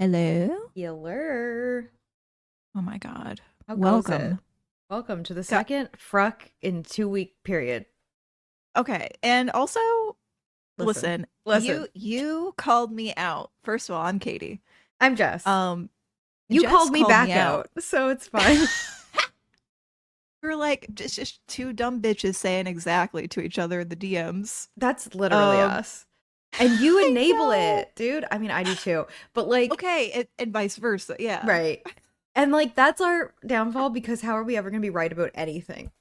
Hello? Healer. Oh my god. How goes it? Welcome. Welcome to the Go- second fruck in 2 week period. Okay, and also Listen. listen, Listen. you called me out. First of all, I'm Katie. I'm Jess. Um You Jess called me called back me out, so it's fine. We're like just two dumb bitches saying exactly to each other in the DMs. That's literally us. And you I enable know. it, dude. I mean, I do too. But like, Okay, and vice versa. Yeah. right. And like, that's our downfall because how are we ever going to be right about anything?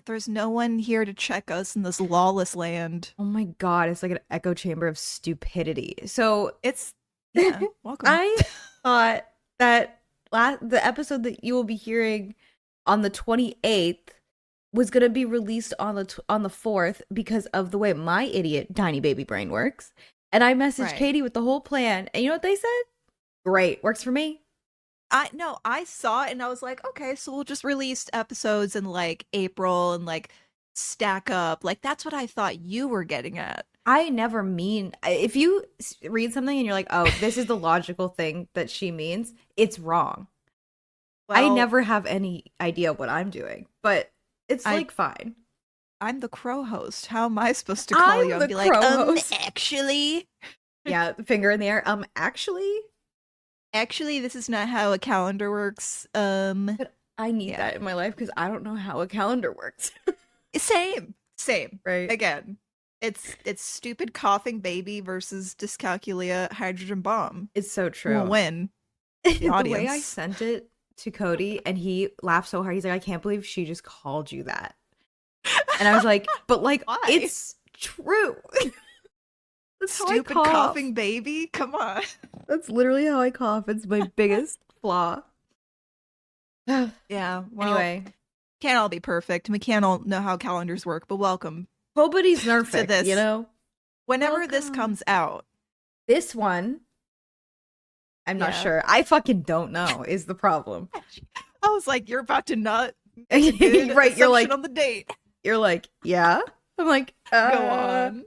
There's no one here to check us in this lawless land. Oh my God. It's like an echo chamber of stupidity. So It's yeah, welcome. I thought that the episode that you will be hearing on the 28th was going to be released on the 4th because of the way my idiot tiny baby brain works. And I messaged Right. Katie with the whole plan. And you know what they said? Great. Works for me. I saw it and I was like, okay, so we'll just release episodes in like April and like stack up. Like that's what I thought you were getting at. I never mean, if you read something and you're like, oh, this is the logical thing that she means, it's wrong. I Well, never have any idea what I'm doing, but it's I- like fine. I'm the crow host. How am I supposed to call I'm you the and be like, crow host. actually, Yeah, finger in the air. actually, this is not how a calendar works. But I need Yeah. that in my life because I don't know how a calendar works. Same. Right. Again, it's stupid coughing baby versus dyscalculia hydrogen bomb. It's so Who true. will win? The way I audience. sent it to Cody and he laughed so hard. He's like, I can't believe she just called you that. And I was like, but like, Why? it's true. That's how I Stupid cough. coughing baby. Come on. That's literally how I cough. It's my biggest flaw. Yeah. Well, Anyway, can't all be perfect. We can't all know how calendars work, but welcome. nobody's perfect, this. you know? Whenever this Welcome. comes out, This one, I'm not Yeah. sure. I fucking don't know is the problem. I was like, "You're about to nut." Right, you're like, on the date. yeah. I'm like, Go on.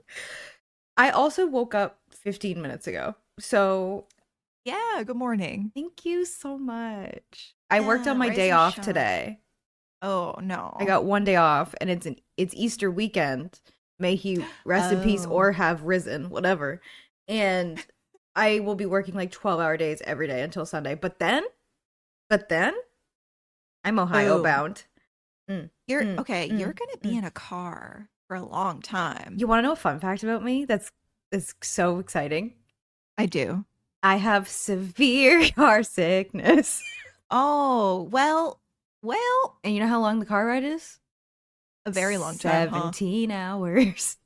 I also woke up 15 minutes ago. So Yeah. Good morning. thank you so much. I worked Yeah, on my rise day and off shine. today. Oh no. I got one day off and it's Easter weekend. May he rest in peace Oh. or have risen, whatever. And I will be working like 12-hour days every day until Sunday. But then I'm Ohio Boom. bound. You're Mm, okay. mm, You're gonna be in a car for a long time. You want to know a fun fact about me? That's so exciting. I do. I have severe car sickness. Oh well. And you know how long the car ride is? A very long time. Huh? 17 hours.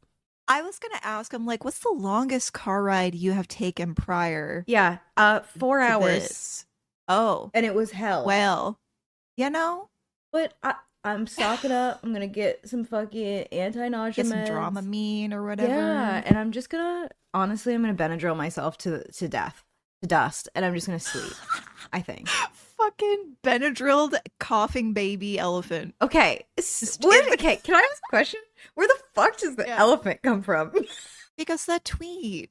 I was gonna ask. I'm like, what's the longest car ride you have taken prior? Yeah, 4 to hours. this? Oh, And it was hell. well, you know, But I'm stocking up. I'm gonna get some fucking anti-nausea get some meds. Dramamine or whatever. Yeah, and I'm just gonna honestly, I'm gonna Benadryl myself to death, to dust, and I'm just gonna sleep. I think. Fucking Benadrylled coughing baby elephant. Okay, Just okay. Can I ask a question? Where the fuck does the Yeah. elephant come from? Because that tweet.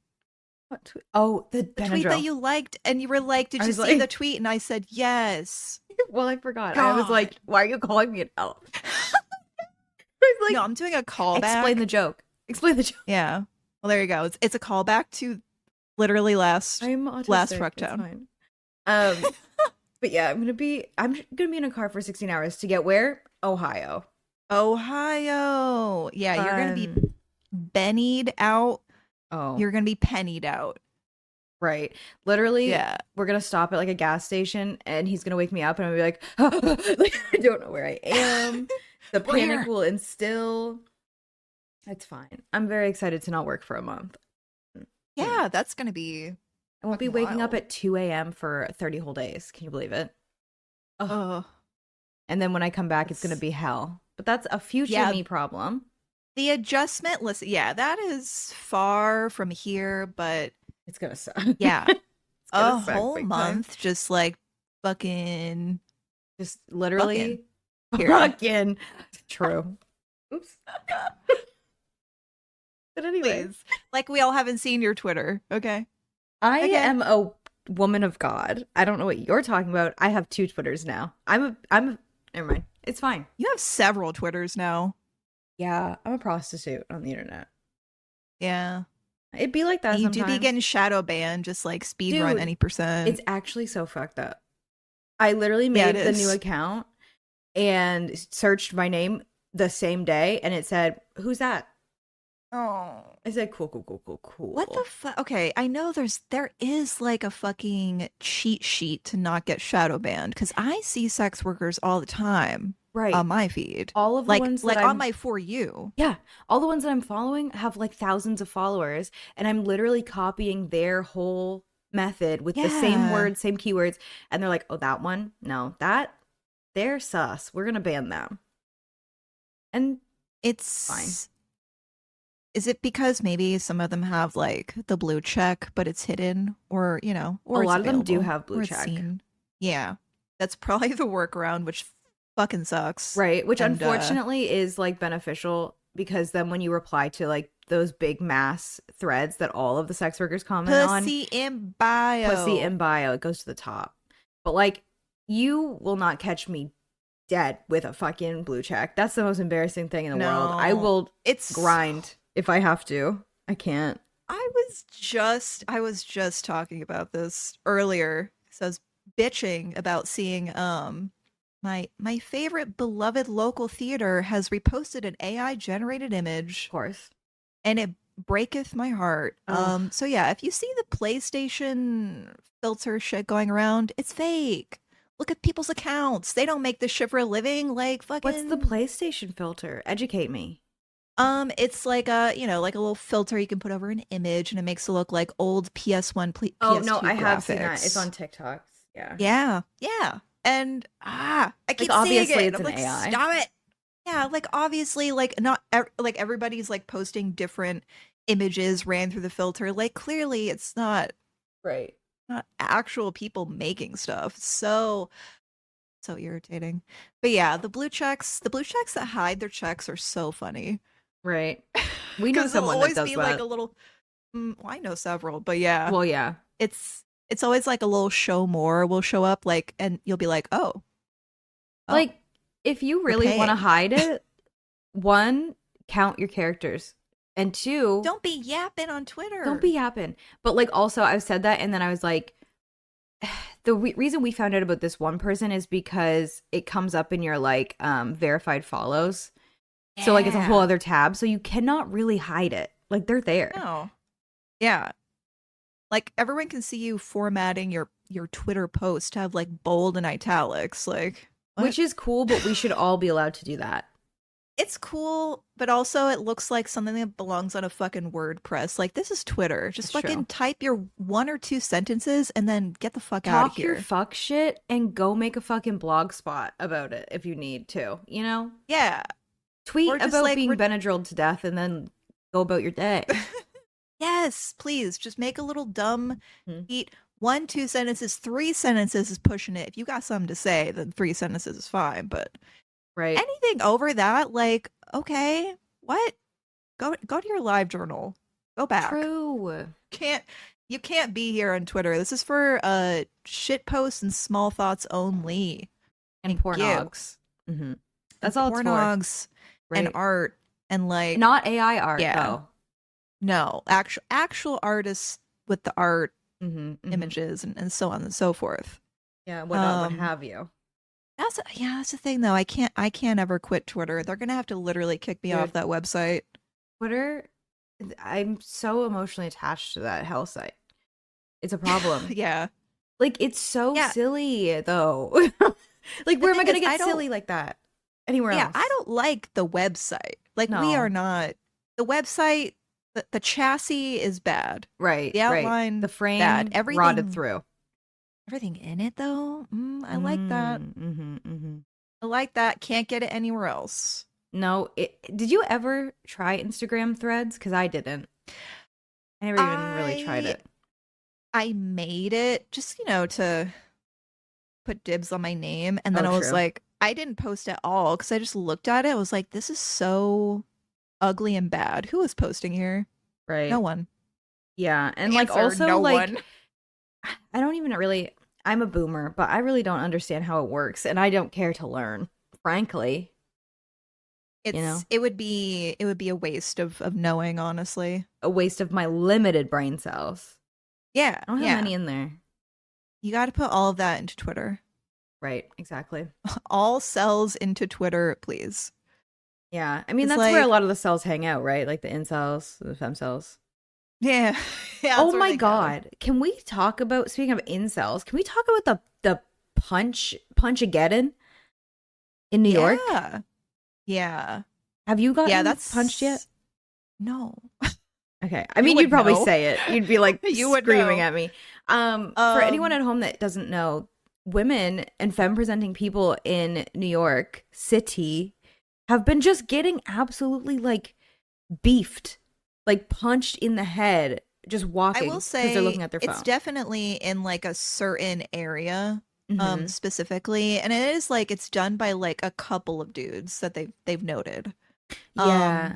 What oh, the The tweet that Benadryl. you liked, and you were like, "Did I you was see like- the tweet?" And I said, "Yes." Well, I forgot. I was like, why are you calling me an elephant? I was like, No, I'm doing a callback. explain the joke. Explain the joke. Yeah. Well, there you go. It's a callback to literally last. I'm autistic. Last It's Frucktown. fine. But yeah, I'm gonna be in a car for 16 hours to get where? Ohio. Ohio. Yeah, you're gonna be Fun. bennied out. Oh, You're gonna be pennied out. right. Literally, Yeah. we're gonna stop at like a gas station, and he's gonna wake me up, and I'm gonna be like, like I don't know where I am. The panic Where? will instill. It's fine. I'm very excited to not work for a month. Yeah, that's gonna be. I won't be Fucking waking up wild. at 2 a.m. for 30 whole days. Can you believe it? Ugh. Oh, And then when I come back, it's going to It's- be hell. But that's a future Yeah. me problem. the adjustment. Listen, yeah, that is far from here, but It's going to suck. yeah, It's gonna a suck whole big time. month just like fucking. Just literally. Here. Fucking. True. Oops. But anyway, Please, like we all haven't seen your Twitter, okay? I Okay. am a woman of God. I don't know what you're talking about. I have 2 Twitters now. Never mind. It's fine. You have several Twitters now. Yeah, I'm a prostitute on the internet. Yeah. It'd be like that You sometimes. do be getting shadow banned, just like speed run Dude, any percent. It's actually so fucked up. I literally Yeah, made it the is. new account and searched my name the same day, and it said, "Who's that?" Oh. I said, "Cool, cool, cool, cool, cool." What the fuck? Okay, I know there is like a fucking cheat sheet to not get shadow banned because I see sex workers all the time Right. on my feed. All of the ones that on I'm my For You. Yeah, all the ones that I'm following have like thousands of followers, and I'm literally copying their whole method with the same Yeah. words, same keywords, and they're like, "Oh, that one? No, they're sus. We're gonna ban them." And It's fine. Is it because maybe some of them have like the blue check, but it's hidden, or or A it's lot of them do available, have blue or it's check. seen? Yeah, that's probably the workaround, which fucking sucks. Right, which And unfortunately is like beneficial because then when you reply to like those big mass threads that all of the sex workers comment on, pussy in bio. pussy in bio, it goes to the top. But like, you will not catch me dead with a fucking blue check. That's the most embarrassing thing in the world. I will It's grind if I have to. I can't. I was just talking about this earlier. So I was bitching about seeing my favorite beloved local theater has reposted an AI generated image, Of course. and it breaketh my heart. Ugh. So yeah, if you see the PlayStation filter shit going around, it's fake. Look at people's accounts. They don't make this shit for a living. Like fucking What's the PlayStation filter? Educate me. It's like like a little filter you can put over an image, and it makes it look like old PS1, Oh PS2 no, I have graphics. seen that. It's on TikToks. Yeah. Yeah, yeah. And I keep seeing obviously it. it's I'm an like, AI. stop it. Yeah, like obviously, like not like everybody's like posting different images ran through the filter. Like clearly, it's Right. not actual people making stuff. So irritating. But yeah, the blue checks that hide their checks are so funny. Right. We know Because there'll someone that always does be like that. a little. Well, I know several, but yeah, Well, yeah. it's always like a little show more will show up, like, and you'll be like, oh, Like, if you you're really want to paying. hide it, one, count your characters. And two, Don't be yapping on Twitter. don't be yapping. But like, also, I've said that, and then I was like, the reason we found out about this one person is because it comes up in your like verified follows. So like it's a whole Yeah. other tab. So you cannot really hide it. Like they're there. No. Yeah. Like everyone can see you formatting your Twitter post to have like bold and italics. Like what? Which is cool, but we should all be allowed to do that. It's cool, but also it looks like something that belongs on a fucking WordPress. Like this is Twitter. Just That's fucking true. type your 1 or 2 sentences and then get the fuck out of Talk your here. fuck shit and go make a fucking blog spot about it if you need to, you know? Yeah. Tweet Or just, about like, being Benadrylled to death and then go about your day. Yes, please. Just make a little dumb Mhm. tweet. 1, 2 sentences, 3 sentences is pushing it. If you got something to say, then 3 sentences is fine. But Right. anything over that, like, okay, what? Go to your live journal. Go back. True. You can't be here on Twitter. This is for shit posts and small thoughts only. And Thank you. pornogs. Mm-hmm. That's all it's for. Pornogs and Right. art and like Not AI art, Yeah. though. no, actual artists with the art Mm-hmm, images and so on and so forth. Yeah, what have you. That's the thing though. I can't ever quit Twitter. They're gonna have to literally kick me Dude. off that website. Twitter, I'm so emotionally attached to that hell site. It's a problem. Yeah. Like, it's so Yeah. silly, though. Like, where am I thing going to is, get silly like that? Anywhere Yeah, else? I don't like the website. Like we No. are not the website. The chassis is bad. Right, The outline, the frame bad. Everything rotted through. Everything in it though. I like that. Mm-hmm. I like that. Can't get it anywhere else. No, did you ever try Instagram Threads? Because I didn't. I never even really tried it. I made it just, to put dibs on my name. And then Oh, I was true. like, I didn't post at all because I just looked at it. I was like, this is so ugly and bad. Who is posting here? Right. No one. Yeah, and like Answer, also no like one. I don't even really, I'm a boomer, but I really don't understand how it works, and I don't care to learn, frankly, you know? It would be a waste of knowing, honestly. A waste of my limited brain cells. Yeah, I don't have yeah. many in there. You got to put all of that into Twitter. Right, exactly. All cells into Twitter, please. Yeah, I mean, It's that's where a like, lot of the cells hang out, right? Like the incels, the fem cells. yeah, yeah, Oh that's where my they go. God. Can we talk about, speaking of incels, can we talk about the punch-ageddon in New York? Yeah, yeah, Have you yeah. gotten punched yet? That's no. Okay. I You mean, you'd would probably know. say it. You'd be like You would screaming know. at me. For anyone Um, at home that doesn't know, women and femme presenting people in New York City have been just getting absolutely like beefed, like punched in the head, just I will walking because they're say looking at their it's phone. definitely in like a certain area, Hmm. specifically, and it is like it's done by like a couple of dudes that they've noted. Um, Yeah.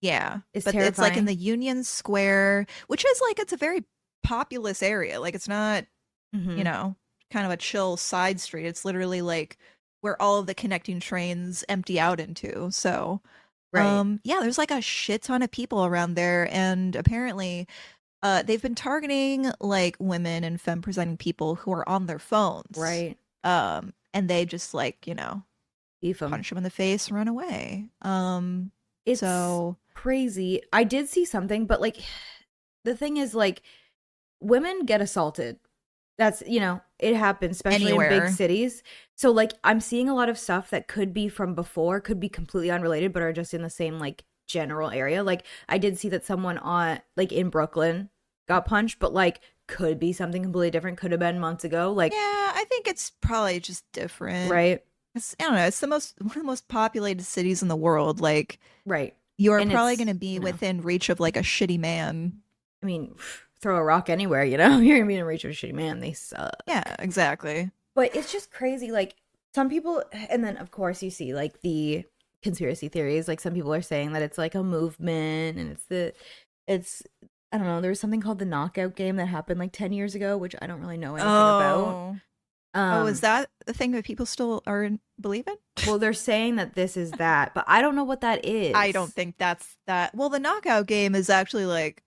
yeah, It's but it's like in the terrifying. Union Square, which is like it's a very populous area. Like it's not, you Hmm. know, kind of a chill side street. It's literally like where all of the connecting trains empty out into. So, Right. yeah, there's like a shit ton of people around there, and apparently, they've been targeting like women and femme presenting people who are on their phones. Right. And they just like, Beef them. punch them in the face and run away. It's So crazy. I did see something, but like the thing is like women get assaulted. That's, it happens, especially in big anywhere. cities. So like I'm seeing a lot of stuff that could be from before, could be completely unrelated, but are just in the same like general area. Like I did see that someone on like in Brooklyn got punched, but like could be something completely different, could have been months ago. Yeah, Like, I think it's probably just different. right, I don't know. It's the most one of the most populated cities in the world. Like right. you're And probably going it's, to be within reach of like a shitty man. I mean, throw a rock anywhere, you're gonna be in reach of a shitty man. They suck. Yeah, exactly. But it's just crazy. Like some people, and then of course you see like the conspiracy theories. Like some people are saying that it's like a movement, and it's I don't know. There was something called the knockout game that happened like 10 years ago, which I don't really know anything about. Oh. Oh, is Um, that the thing that people still are believe in? well, they're saying that this is that, but I don't know what that I don't is. think that's that. Well, the knockout game is actually like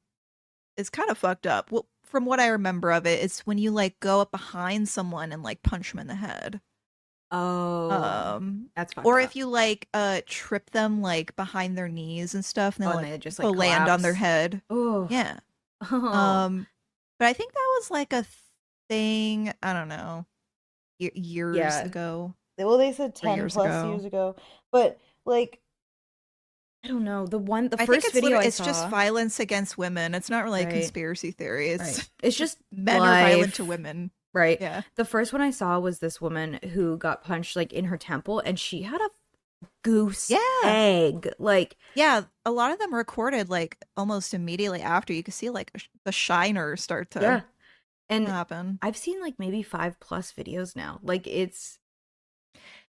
it's kind of fucked up. Well, from what I remember of it, it's when you like go up behind someone and like punch them in the head. Oh, Um, that's fucked or up. if you like trip them like behind their knees and stuff, and Oh, they'll and like they just like they'll land on their collapse. head. Oh, Yeah. oh, Um, but I think that was like a thing. I don't know, years yeah. ago, Well, they said 3 10 years plus years ago. ago, but like I don't know. The I think first it's video literally I it's just saw, violence against women. It's not really a right, conspiracy theory. right. It's It's just just men are violent to life, women. right? Yeah. The first one I saw was this woman who got punched like in her temple, and she had a goose Yeah. egg. Like, Yeah, a lot of them recorded like almost immediately after. You could see like the shiner start to yeah. And happen. I've seen like maybe 5+ videos now. Like, it's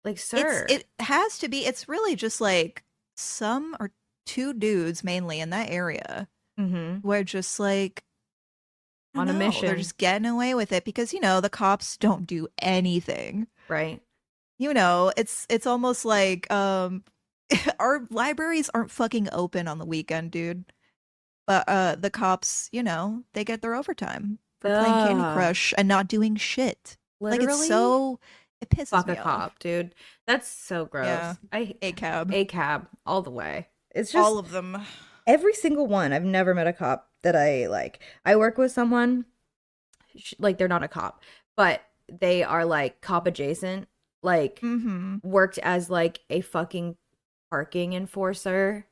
like, sir, It has to be. It's really just like some or two dudes mainly in that area mm-hmm, where just like I don't on a know, they're mission, just getting away with it because the cops don't do anything. right? It's almost like our libraries aren't fucking open on the weekend, dude. But the cops, they get their overtime for playing Candy Ugh, Crush and not doing shit. Like literally. it pisses Fuck a me off. cop, dude. That's so Yeah. gross. I A cab. A cab all the way. It's All just of them. every single one. I've never met a cop that I like. I work with someone like they're not a cop, but they are like cop adjacent, like Mm-hmm. worked as like a fucking parking enforcer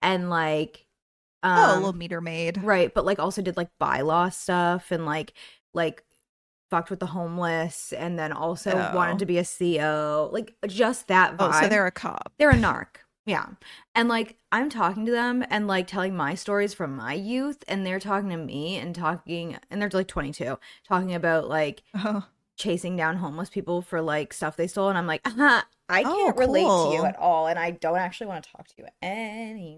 and like Oh, a little um meter maid. right, but like also did like bylaw stuff and like fucked with the homeless and then also wanted Oh. to be a CO. Like just that Oh, so vibe. they're a cop. They're a narc. Yeah. And like I'm talking to them and like telling my stories from my youth and they're talking to me and talking and they're like 22, talking about like Oh. chasing down homeless people for like stuff they stole and I'm like, I Oh, can't relate to you cool. at all, and I don't actually want to talk to you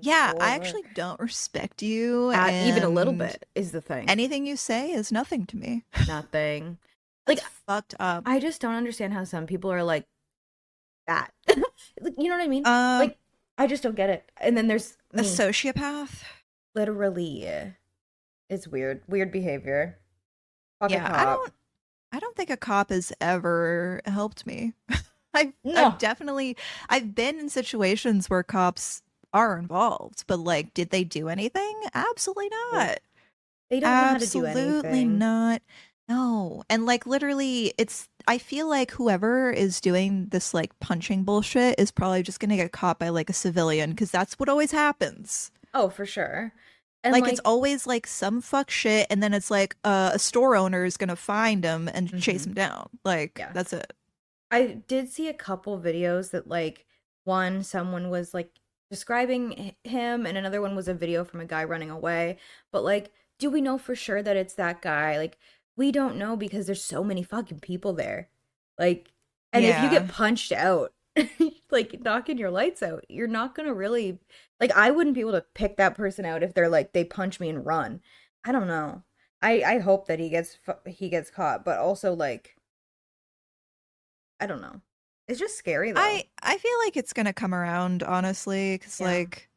Yeah, I anymore. actually don't respect you, At even a little and bit is the thing. anything you say is nothing to me. Nothing. Like, That's fucked up. I just don't understand how some people are like that. Like, you know what I mean? Um, Like, I just don't get it. And then there's a me. sociopath? Literally, it's weird. Weird behavior. Fuck a Yeah, cop. I don't think a cop has ever helped me. I've No, definitely I've been in situations where cops are involved, but like did they do anything? Absolutely not. they don't know how to do Absolutely anything. not. No. And like literally it's I feel like whoever is doing this like punching bullshit is probably just gonna get caught by like a civilian because that's what always happens. Oh, for sure. And Like it's like, always like some fuck shit and then it's like a store owner is gonna find him and chase mhm, him down. Like yeah. that's it. I did see a couple videos that like one someone was like describing him and another one was a video from a guy running away. But like, do we know for sure that it's that guy? Like, we don't know because there's so many fucking people there. Like, and if you Yeah. get punched out, like knocking your lights out, you're not gonna really like I wouldn't be able to pick that person out if they're like they punch me and run. I don't know. I hope that he gets caught, but also like I don't know. It's just scary though. I feel like it's gonna come around, honestly, because Yeah. like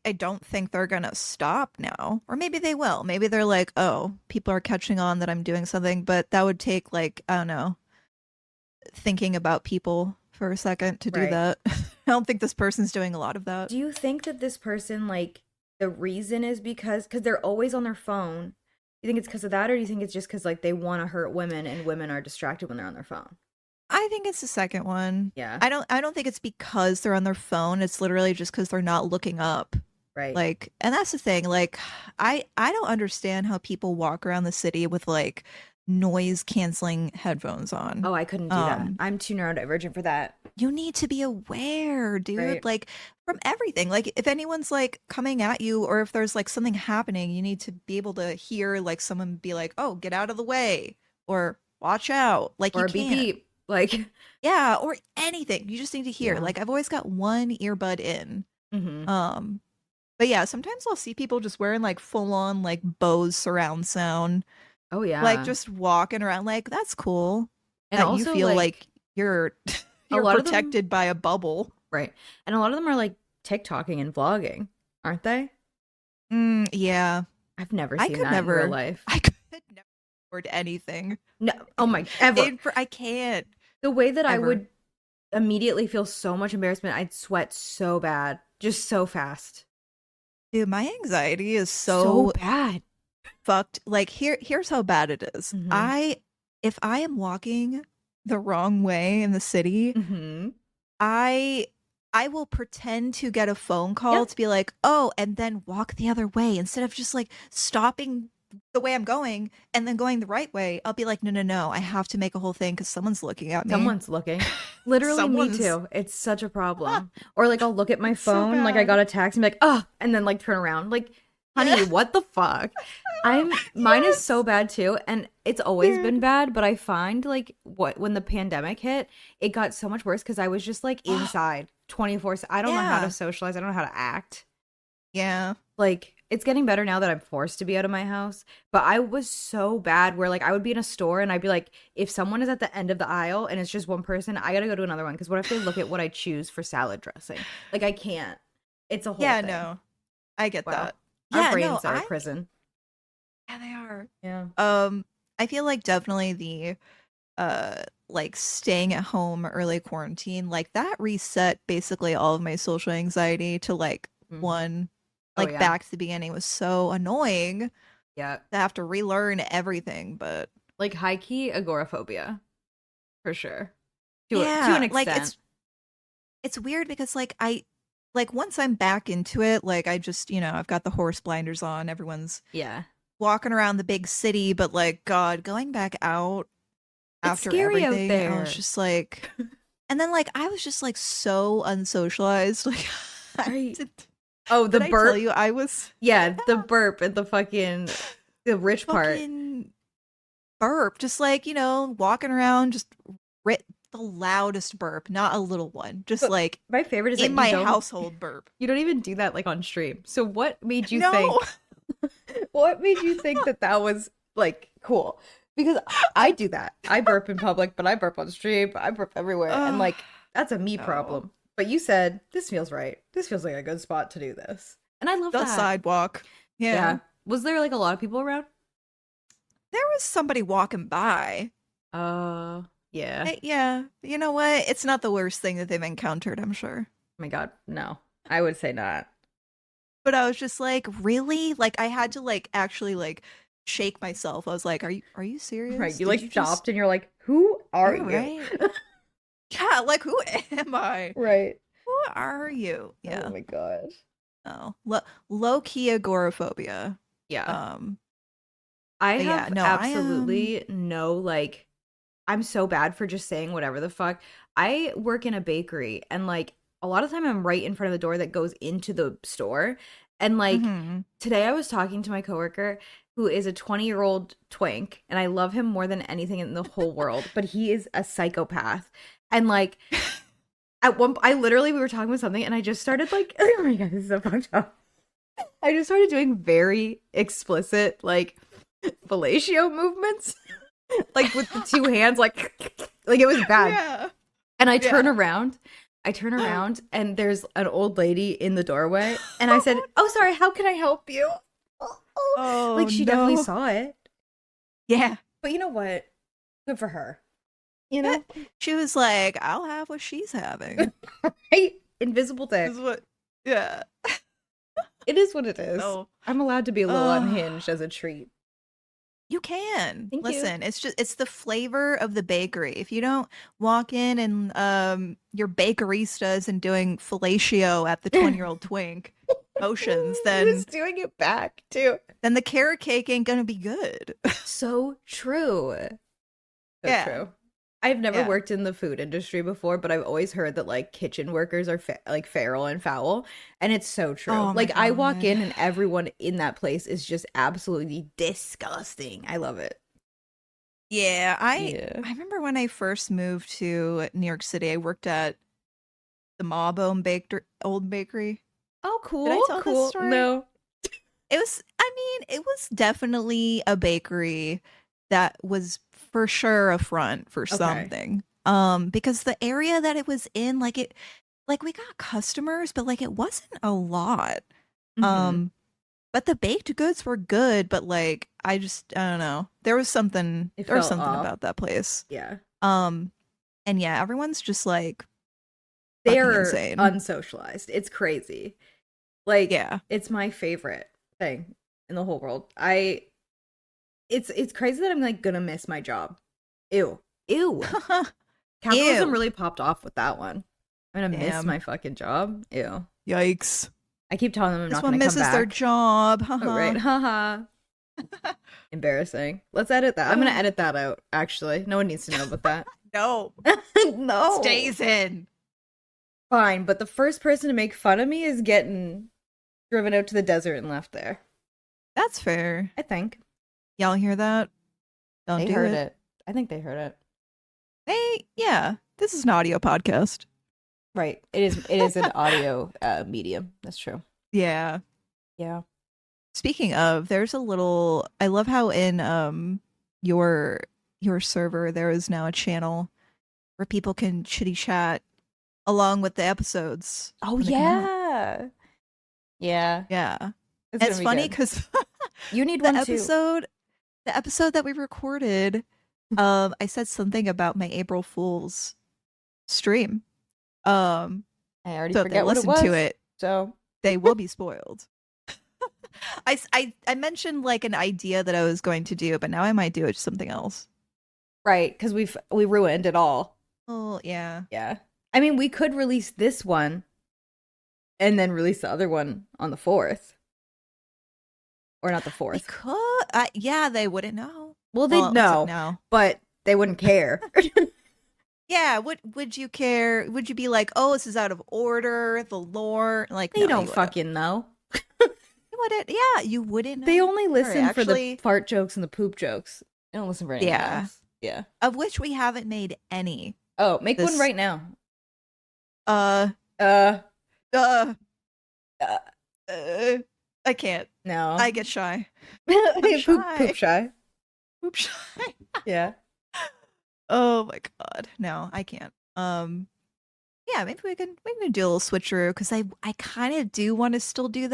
I don't think they're gonna stop now, or maybe they will. Maybe they're like, oh, people are catching on that I'm doing something, but that would take like I don't know, thinking about people for a second to do Right. that. I don't think this person's doing a lot of that. Do you think that this person like the reason is because they're always on their phone? You think it's because of that, or do you think it's just because like they want to hurt women and women are distracted when they're on their phone? I think it's the second one. Yeah. I don't think it's because they're on their phone. It's literally just because they're not looking up. Right. Like, and that's the thing. Like, I don't understand how people walk around the city with like noise canceling headphones on. Oh, I couldn't do that. Um, I'm too neurodivergent for that. you need to be aware, dude. Right. Like from everything. Like if anyone's like coming at you or if there's like something happening, you need to be able to hear like someone be like, "Oh, get out of the way," or "Watch out." Like you Or beep can't. beep. Like, Yeah, or anything. You just need to hear. yeah. Like I've always got one earbud in. Mm-hmm. Um, but yeah, sometimes I'll see people just wearing like full on like Bose surround sound, Oh like yeah. just walking around like that's cool And that you also feel like like you're a you're lot of them, protected by a bubble. right. And a lot of them are like TikToking and vlogging, aren't they? Yeah. I've never I seen could that in real never life. I could never afford anything. No, oh my, ever. I can't The way that I ever. would immediately feel so much embarrassment, I'd sweat so bad, just so fast. Dude, my anxiety is So so bad. fucked. Like here's how bad it is. Mm-hmm. I if I am walking the wrong way in the city, Mm-hmm. I I will pretend to get a phone call Yep. to be like, "Oh," and then walk the other way instead of just like stopping the way I'm going and then going the right way. I'll be like, "No, no, no. I have to make a whole thing cuz someone's looking at me." Someone's looking. Literally me Someone's too. It's such a problem. Or like I'll look at my it's so phone, like I bad. got a text and be like, oh, and then like turn around. Like, honey, Yeah. what the fuck? Mine is so Yes. bad too. And it's always been Dude. bad, but I find like when the pandemic hit, it got so much worse because I was just like inside 24. I don't know how to Yeah. socialize. I don't know how to act. Yeah. Like it's getting better now that I'm forced to be out of my house, but I was so bad where like I would be in a store and I'd be like, if someone is at the end of the aisle and it's just one person, I gotta go to another one because what if they look at what I choose for salad dressing? Like I can't. It's a whole Yeah, thing. no. I get Wow, that. our Yeah, no, brains are a prison. yeah, they are. Yeah. I feel like definitely the like staying at home early quarantine, like that reset basically all of my social anxiety to like Mhm. one Oh like yeah, back to the beginning. It was so annoying yeah. to have to relearn everything, but Like high key agoraphobia for sure. To an yeah, like extent. it's weird because like I like once I'm back into it, like I just, I've got the horse blinders on, everyone's Yeah, walking around the big city, but like God, going back out it's after scary out everything, I was there. just like, and then like I was just like so unsocialized. Like, Right. did, Oh, the did I tell burp. you I was Yeah, the burp and the fucking the rich part. fucking burp, just like walking around, just the loudest burp, not a little one. Just But like my favorite is in that my household burp. you don't even do that like on stream. So what made you No. think what made you think that that was like cool? Because I do that. I burp in public, but I burp on stream. I burp everywhere. And like that's a me No. problem. But you said this feels right. This feels like a good spot to do this. And I love The that. sidewalk. Yeah. Yeah. Was there like a lot of people around? There was somebody walking by. Yeah. Yeah. You know what? It's not the worst thing that they've encountered, I'm sure. Oh my God, no. I would say not. But I was just like, really? Like I had to like actually like shake myself. I was like, are you serious? Right. You Did like stopped and you're like, who are you? Right? Yeah, like who am I? Right. Who are you? Yeah. Oh my gosh. Oh, low key agoraphobia. Yeah. Um, I but have yeah, no, absolutely no like I'm so bad for just saying whatever the fuck. I work in a bakery and like a lot of time I'm right in front of the door that goes into the store. And like Mhm. today I was talking to my coworker who is a 20-year-old twink and I love him more than anything in the whole world, but he is a psychopath. And like at one I literally we were talking about something and I just started like oh my God, this is so fucked up. I just started doing very explicit like fellatio movements. Like with the two hands like it was bad. Yeah. And I turn around and there's an old lady in the doorway and I said, "Oh, sorry, how can I help you?" Oh, Like she definitely saw it. Yeah. But you know what? Good for her. You know? She was like, I'll have what she's having. Right? Invisible dick. Is what? Yeah. It is what it is. No. I'm allowed to be a little unhinged as a treat. You can. Thank you. Listen, it's the flavor of the bakery. If you don't walk in and your bakerista isn't doing fellatio at the 20-year-old twink motions, He then was doing it back too. then the carrot cake ain't gonna be good. So true. So Yeah. true. I've never Yeah. worked in the food industry before, but I've always heard that like kitchen workers are like feral and foul, and it's so true. Oh my Like I walk God. in and everyone in that place is just absolutely disgusting. I love it. Yeah, I Yeah. I remember when I first moved to New York City, I worked at the Mawbone Old Bakery. Oh, cool. Did I tell this cool. story? No. It was definitely a bakery that was for sure a front for something. Because the area that it was in, like we got customers, but like it wasn't a lot. Mhm. But the baked goods were good, but like I don't know. There was something It there was felt something off. about that place. Yeah. And yeah, everyone's just like fucking They're insane. unsocialized. It's crazy. Like Yeah. it's my favorite thing in the whole world. It's crazy that I'm like gonna miss my job. Ew. Capitalism Ew. really popped off with that one. I'm gonna miss Damn. my fucking job. Ew. Yikes. I keep telling them I'm This not one gonna come misses back. their job. Oh, right. Haha. Embarrassing. Let's edit that. I'm gonna edit that out, actually. No one needs to know about that. No. No. Stays in. Fine, but the first person to make fun of me is getting driven out to the desert and left there. That's fair. I think. Y'all hear that? Don't They do heard it. it. I think they heard it. Yeah. This is an audio podcast. Right. It is an audio medium. That's true. Yeah. Yeah. Speaking of, there's a little I love how in your server there is now a channel where people can chitty chat along with the episodes. Oh when they come out. yeah. Yeah. Yeah. It's It's funny because you need the one too. episode that we recorded, I said something about my April Fool's stream. I already So if they forget what it listen was. to it, So they will be spoiled. I mentioned like an idea that I was going to do, but now I might do it something else. right, because we ruined it all. Oh yeah. Yeah. I mean, we could release this one and then release the other one on the 4th. Or not the They 4th. could. Yeah, they wouldn't know. Well, they'd except know, now. but they wouldn't care. Yeah. Would you care? Would you be like, oh, this is out of order, the lore? Like, They no, don't you wouldn't. fucking know. You wouldn't. Yeah, you wouldn't. Know. They only listen for actually- the fart jokes and the poop jokes. They don't listen for anything Yeah. else. Yeah. Of which we haven't made any. Oh, make one This right now. uh Uh, uh, uh uh I can't. no. I get shy. I'm Poop shy. shy. Oops, shy. Yeah. Oh my god. No, I can't. Yeah, maybe we can do a little switcheroo because I kind of do want to still do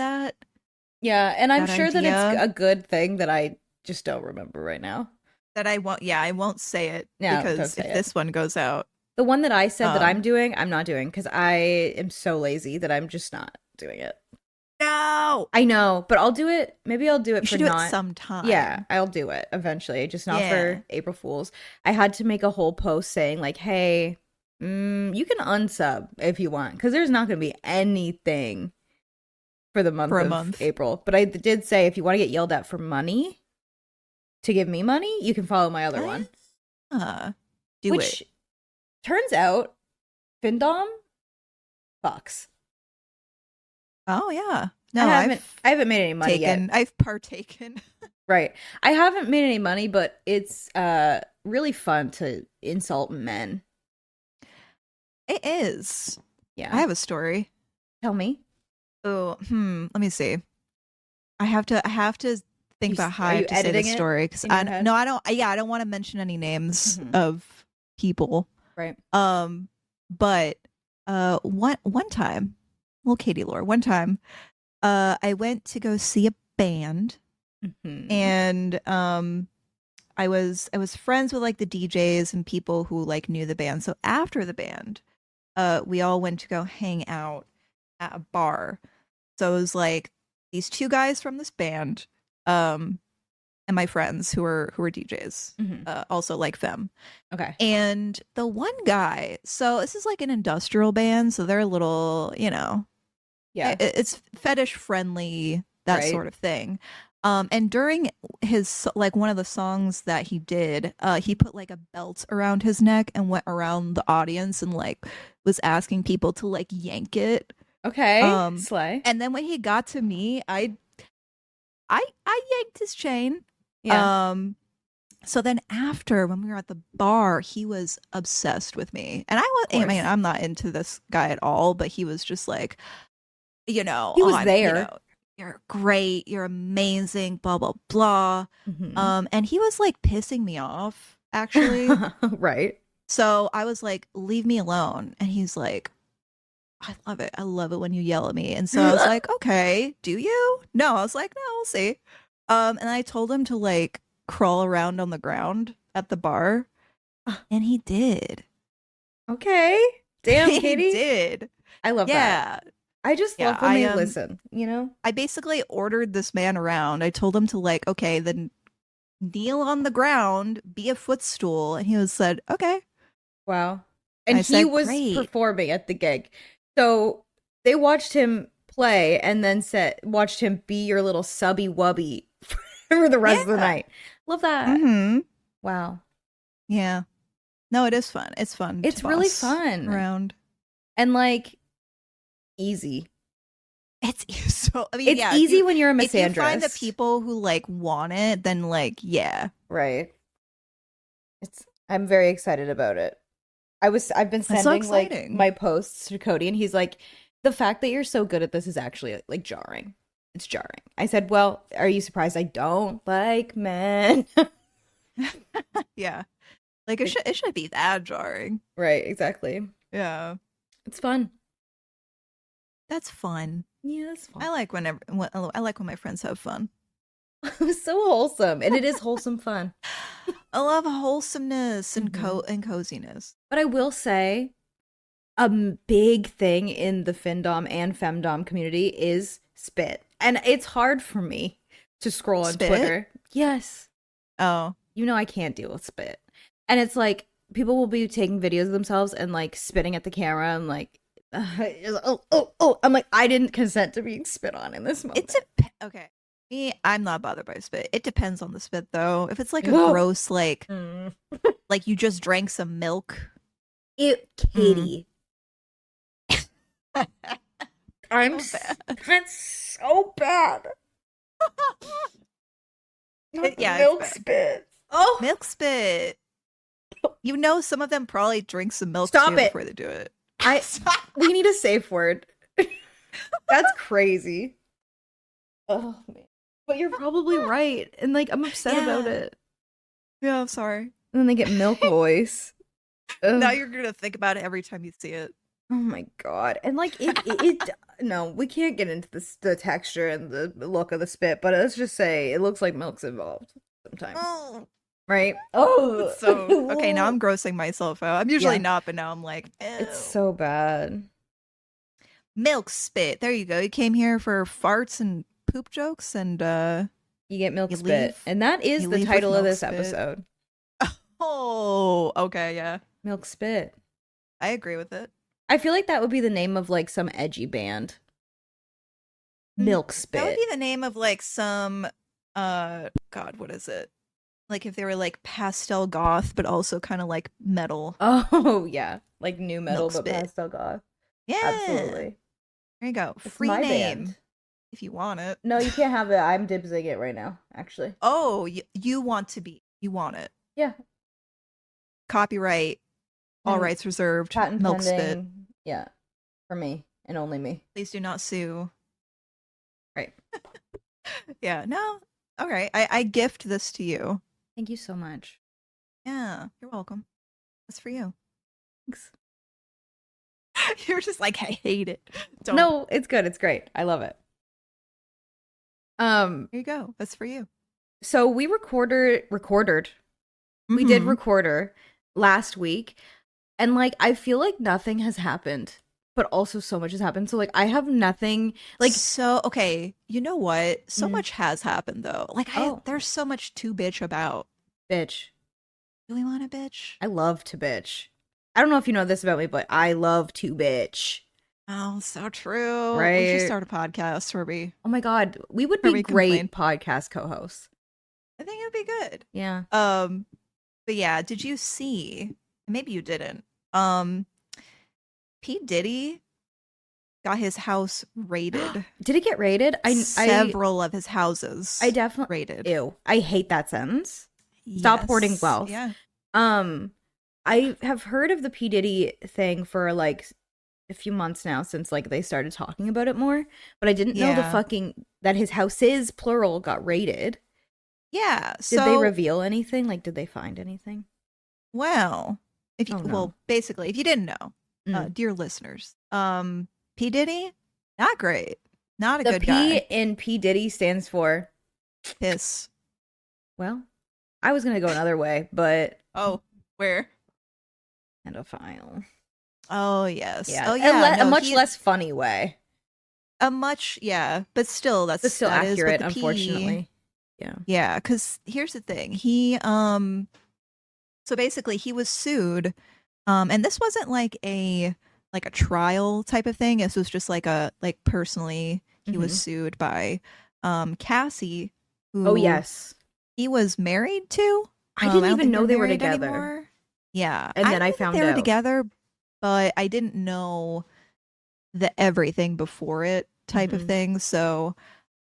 Yeah, and I'm that sure that it's idea a good thing that I just don't remember right now. that I won't. Yeah, I won't say it No, don't because say if it. this one goes out, The one that I said that I'm um, doing, I'm not doing because I am so lazy that I'm just not doing it. no, I know, but I'll do it. Maybe I'll do you it for should do it not. Yeah, sometime. I'll do it eventually, just not Yeah, for April Fools. I had to make a whole post saying, like, hey, you can unsub if you want, because there's not going to be anything for the month for a of month. April. But I did say, if you want to get yelled at for money, to give me money, you can follow my other one, Uh, do it. which turns out Findom fucks. Oh yeah. No, I've I haven't made any money yet. I've partaken. Right. I haven't made any money, but it's really fun to insult men. It is. I Yeah. have a story. Tell me. Oh, let me see. I have to think about how Are I you have to say editing this it story because in your head? I don't yeah, I don't want to mention any names Hmm. of people. Right. But one time, well, Katie lore, one time, I went to go see a band Hmm. and I was friends with like the DJs and people who like knew the band. So after the band, we all went to go hang out at a bar. So it was like these two guys from this band, um, and my friends who were DJs, Hmm. also like them. Okay. And the one guy, so this is like an industrial band, so they're a little, Yeah. it's fetish friendly, that Right. sort of thing. And during like one of the songs that he did, he put like a belt around his neck and went around the audience and like was asking people to like yank it. Okay. Um, Slay. and then when he got to me, I yanked his chain. Yeah. Um, so then after when we were at the bar, he was obsessed with me. And Of I mean, course. I'm not into this guy at all, but he was just like, He oh, was there. you're great, you're amazing, blah blah blah. Hmm. And he was like pissing me off actually. Right. So I was like, leave me alone. And he's like, I love it. I love it when you yell at me. And so I was like, okay, do you? No, I was like, no, we'll see. And I told him to like crawl around on the ground at the bar, and he did. Okay. Damn, He Katie. did. I love that. Yeah. I just Yeah. love when they listen, you know? I basically ordered this man around. I told him to like, okay, then kneel on the ground, be a footstool, and he was said, okay. Wow. And I he said, was great. performing at the gig. So they watched him play and then watched him be your little subby wubby for the rest of the Yeah. night. Love that. Mm-hmm. Wow. Yeah. No, it is fun. It's fun to It's really boss fun. around. And like easy. It's so. I mean, It's yeah. easy when you're a If you find the misandrist. people who like want it, then like yeah, Right. I'm very excited about it. I've been it's so sending like exciting. my posts to Cody and he's like, the fact that you're so good at this is actually like jarring. It's jarring. I said, well, are you surprised I don't like men? Yeah, like it should be that jarring. Right, exactly. Yeah, It's fun. that's fun. Yeah, it's fun. I like when my friends have fun. It was so wholesome, and it is wholesome fun. I love wholesomeness and Mhm. coziness. But I will say, a big thing in the findom and femdom community is spit, and it's hard for me to scroll on Spit? Twitter. Yes, Oh, you know I can't deal with spit, and it's like people will be taking videos of themselves and like spitting at the camera and like, oh, oh, oh. I'm like, I didn't consent to being spit on in this moment. it's a okay. Me, I'm not bothered by spit. It depends on the spit though. If it's like a Oh. gross Mm. like you just drank some milk. It, Mm. Katie. I'm So bad. that's so bad. Not the Yeah, it's milk bad. spit. Oh, Milk spit. You know, some of them probably drink some milk Stop too it. before they do it. We need a safe word. That's crazy. Oh man. But you're probably right. And like I'm upset about Yeah. it. Yeah, I'm sorry. And then they get milk voice. Now Ugh. you're gonna think about it every time you see it. Oh my god. And like it no, we can't get into the texture and the look of the spit, but let's just say it looks like milk's involved sometimes. Oh, Right? Oh. so okay. Now I'm grossing myself out. I'm usually Yeah. not, but now I'm like, ew. It's so bad. Milk spit. There you go. You came here for farts and poop jokes, and You get milk you spit. leave. And that is You the leave with title of milk this spit. episode. Oh, okay, yeah. Milk spit. I agree with it. I feel like that would be the name of like some edgy band. Milk That would spit. be the name of like some God, what is it? Like if they were like pastel goth, but also kind of like metal. Oh yeah, like new metal Milk but spit. pastel goth. Yeah. Absolutely. There you go. It's Free my name band. if you want it. No, you can't have it. I'm dibsing it right now, actually. Oh, you want to be. You want it. Yeah. Copyright, all And rights reserved. patent Milk spit. pending. Yeah. For me and only me. Please do not sue. Right. Yeah, no. All right. I gift this to you. Thank you so much. Yeah, you're welcome. That's for you. Thanks. You're just like, I hate it. Don't. No, it's good. It's great. I love it. There you go. That's for you. So we recorded. We did Mhm. recorder last week, and like I feel like nothing has happened, but also so much has happened. So like I have nothing like so okay, you know what? So Mm. much has happened though. Like Oh. there's so much to bitch about. bitch. Do we want to bitch? I love to bitch. I don't know if you know this about me, but I love to bitch. Oh, so true. We Right. should start a podcast where we Oh my god, we would Where be we great podcast co-hosts. I think it'd be good. Yeah. But yeah, did you see? Maybe you didn't. P. Diddy got his house raided. Did it get raided? Several of his houses. I definitely raided. Ew. I hate that sentence. Stop hoarding Yes. wealth. Yeah. I have heard of the P. Diddy thing for like a few months now since like they started talking about it more, but I didn't know the Yeah. fucking that his houses plural got raided. Yeah. Did they reveal anything? Like, did they find anything? Well, if you Oh, no. well, basically, if you didn't know, dear listeners, P. Diddy, not great. Not a The good P guy. in P. Diddy stands for Piss. well, I was gonna go another way, but Oh, where? pedophile. Oh, yes. Yeah. Oh, yeah. A no, much less funny way. yeah, but still, But still that is what accurate, the P- unfortunately. Yeah. Yeah, because here's the thing. So basically he was sued, and this wasn't like a trial type of thing. This was just like personally he Mm-hmm. was sued by Cassie, who Oh yes. he was married to. I didn't don't even think know they're they were married together. anymore. Yeah, And then I knew that found they were out. together, but I didn't know the everything before it type of Mhm. thing. So,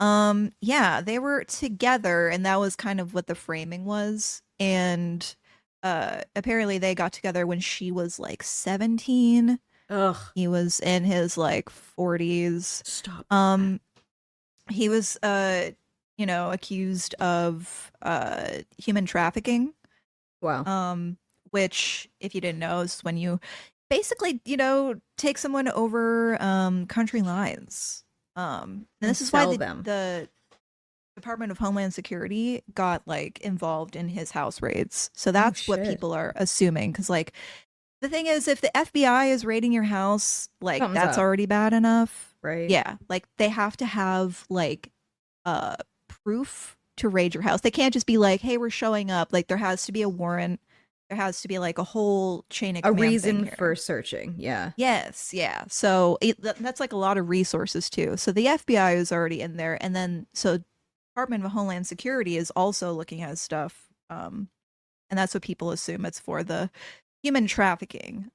yeah, they were together, and that was kind of what the framing was. And apparently, they got together when she was like 17. Ugh. He was in his like 40s. Stop. He was accused of human trafficking. Wow. Which, if you didn't know, is when you basically, take someone over country lines. And this is why sell them. the Department of Homeland Security got like involved in his house raids. So that's what shit. people are assuming. Because like the thing is, if the FBI is raiding your house, like Something's that's up. already bad enough. Right. Yeah, like they have to have like proof to raid your house. They can't just be like, "Hey, we're showing up." Like there has to be a warrant. There has to be like a whole chain of A command thing reason here. for searching. Yeah. Yes, yeah. So that's like a lot of resources too. So the FBI is already in there, and then so Department of Homeland Security is also looking at stuff, and that's what people assume it's for, the human trafficking.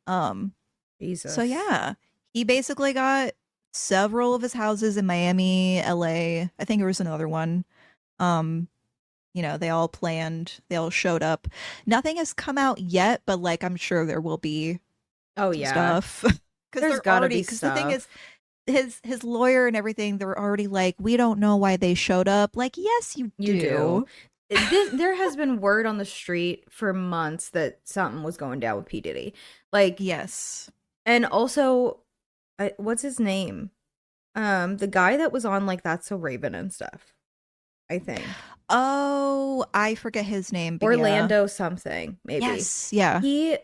Jesus. So yeah, he basically got several of his houses in Miami, LA. I think there was another one. they all planned, they all showed up. Nothing has come out yet, but like I'm sure there will be Oh some yeah. stuff. Because There's they're gotta be already, because the thing is, stuff. his lawyer and everything, they're already like, we don't know why they showed up. Like, yes, you You do. do. There has been word on the street for months that something was going down with P. Diddy. Like, Yes. and also, what's his name? The guy that was on like That's So Raven and stuff, I think. Oh, I forget his name, but yeah. Orlando something, maybe. Yes, yeah. He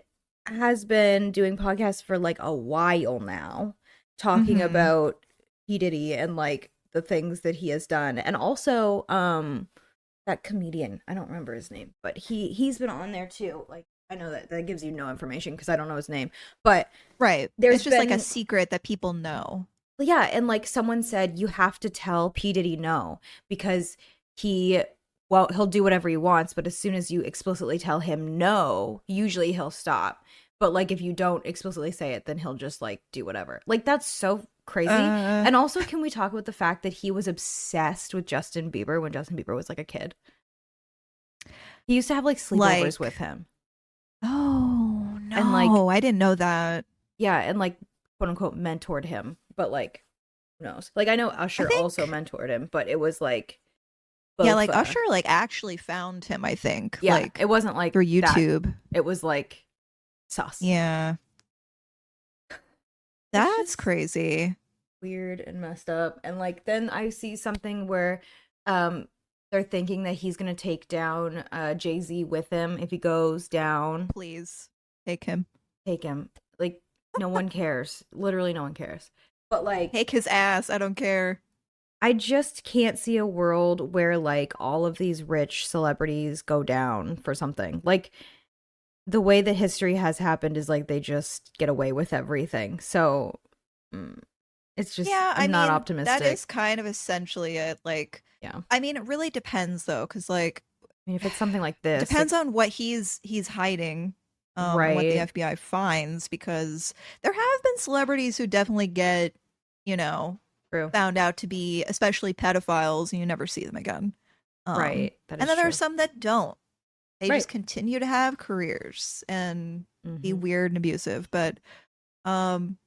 has been doing podcasts for like a while now, talking Mm-hmm. about P. Diddy and like the things that he has done. And also, that comedian, I don't remember his name, but he's been on there too. Like, I know that gives you no information because I don't know his name. But Right. there's It's just like a been, secret that people know. yeah, and like someone said you have to tell P. Diddy no because he well, he'll do whatever he wants, but as soon as you explicitly tell him no, usually he'll stop. But like if you don't explicitly say it, then he'll just like do whatever. Like that's so crazy. Uh, And also, can we talk about the fact that he was obsessed with Justin Bieber when Justin Bieber was like a kid? He used to have like sleepovers with like, him. oh And like, no, I didn't know that. yeah, and like quote unquote mentored him. But like, who knows? Like I know I Usher also think, mentored him, but it was like yeah, both like Usher like actually found him, I think, yeah, it like wasn't like through that. YouTube. It was like sus. Yeah. It's That's just crazy. weird and messed up. And like then I see something where um they're thinking that he's gonna take down Jay-Z with him if he goes down. Please take him. Take him. Like no one cares. Literally no one cares. But like Take his ass. I don't care. I just can't see a world where like all of these rich celebrities go down for something. Like the way that history has happened is like they just get away with everything. So mm, it's just Yeah, I I'm not mean, that is optimistic. kind of essentially it. Like, Yeah. I mean, it really depends though, because like I mean if it's something like this, depends like on what he's hiding, and what the right. FBI finds, because there have been celebrities who definitely get, you know, True. found out to be especially pedophiles and you never see them again. Right. That And is then there are true. some that don't. They Right. just continue to have careers and be Hmm. weird and abusive. But um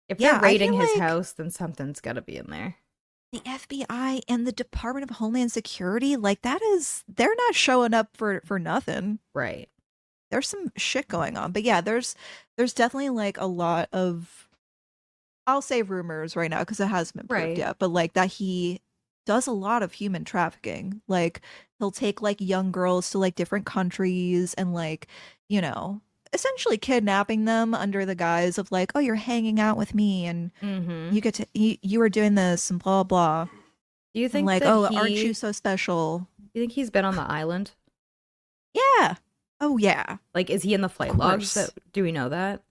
If they're yeah, I feel raiding his like house, then something's got to be in there. the FBI and the Department of Homeland Security, like that is they're not showing up for nothing. Right. There's some shit going on. But yeah, there's definitely like a lot of, I'll say rumors right now because it hasn't been proved Right. yet, but like that he does a lot of human trafficking. Like he'll take like young girls to like different countries and like, you know, essentially kidnapping them under the guise of like, oh, you're hanging out with me and Hmm. you get to you were doing this and blah blah. Do you And think like, that oh, aren't you he so special? you think he's been on the island? Yeah. Oh yeah. Like is he in the Of flight logs course. that do we know that?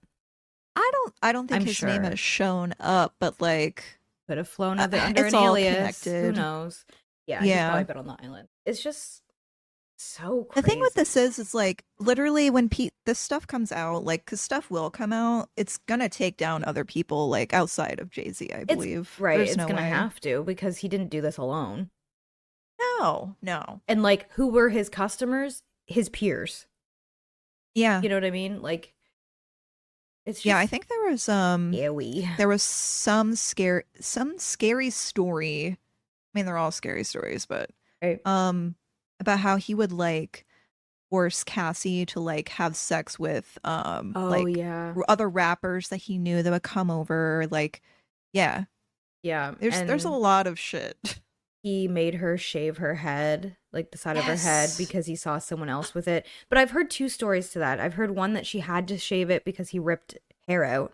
I don't think I'm his name sure. has shown up, but like Could have flown under it's an all alias. Who connected. knows? Yeah, he's probably Yeah. been on the island. It's just so The thing with this crazy. is like literally when this stuff comes out, like because stuff will come out, it's gonna take down other people like outside of Jay-Z, I It's believe. right. There's It's no gonna way. have to because he didn't do this alone. No, no. And like, who were his customers? His peers. Yeah. You know what I mean? Like, it's Yeah, I just think scary. there was some scary story. I mean, they're all scary stories, but Right. um about how he would like force Cassie to like have sex with Oh like yeah, other rappers that he knew that would come over. Like, yeah, yeah. there's a And lot of shit. he made her shave her head, like the side of her head, Yes. because he saw someone else with it. But I've heard two stories to that. I've heard one that she had to shave it because he ripped hair out,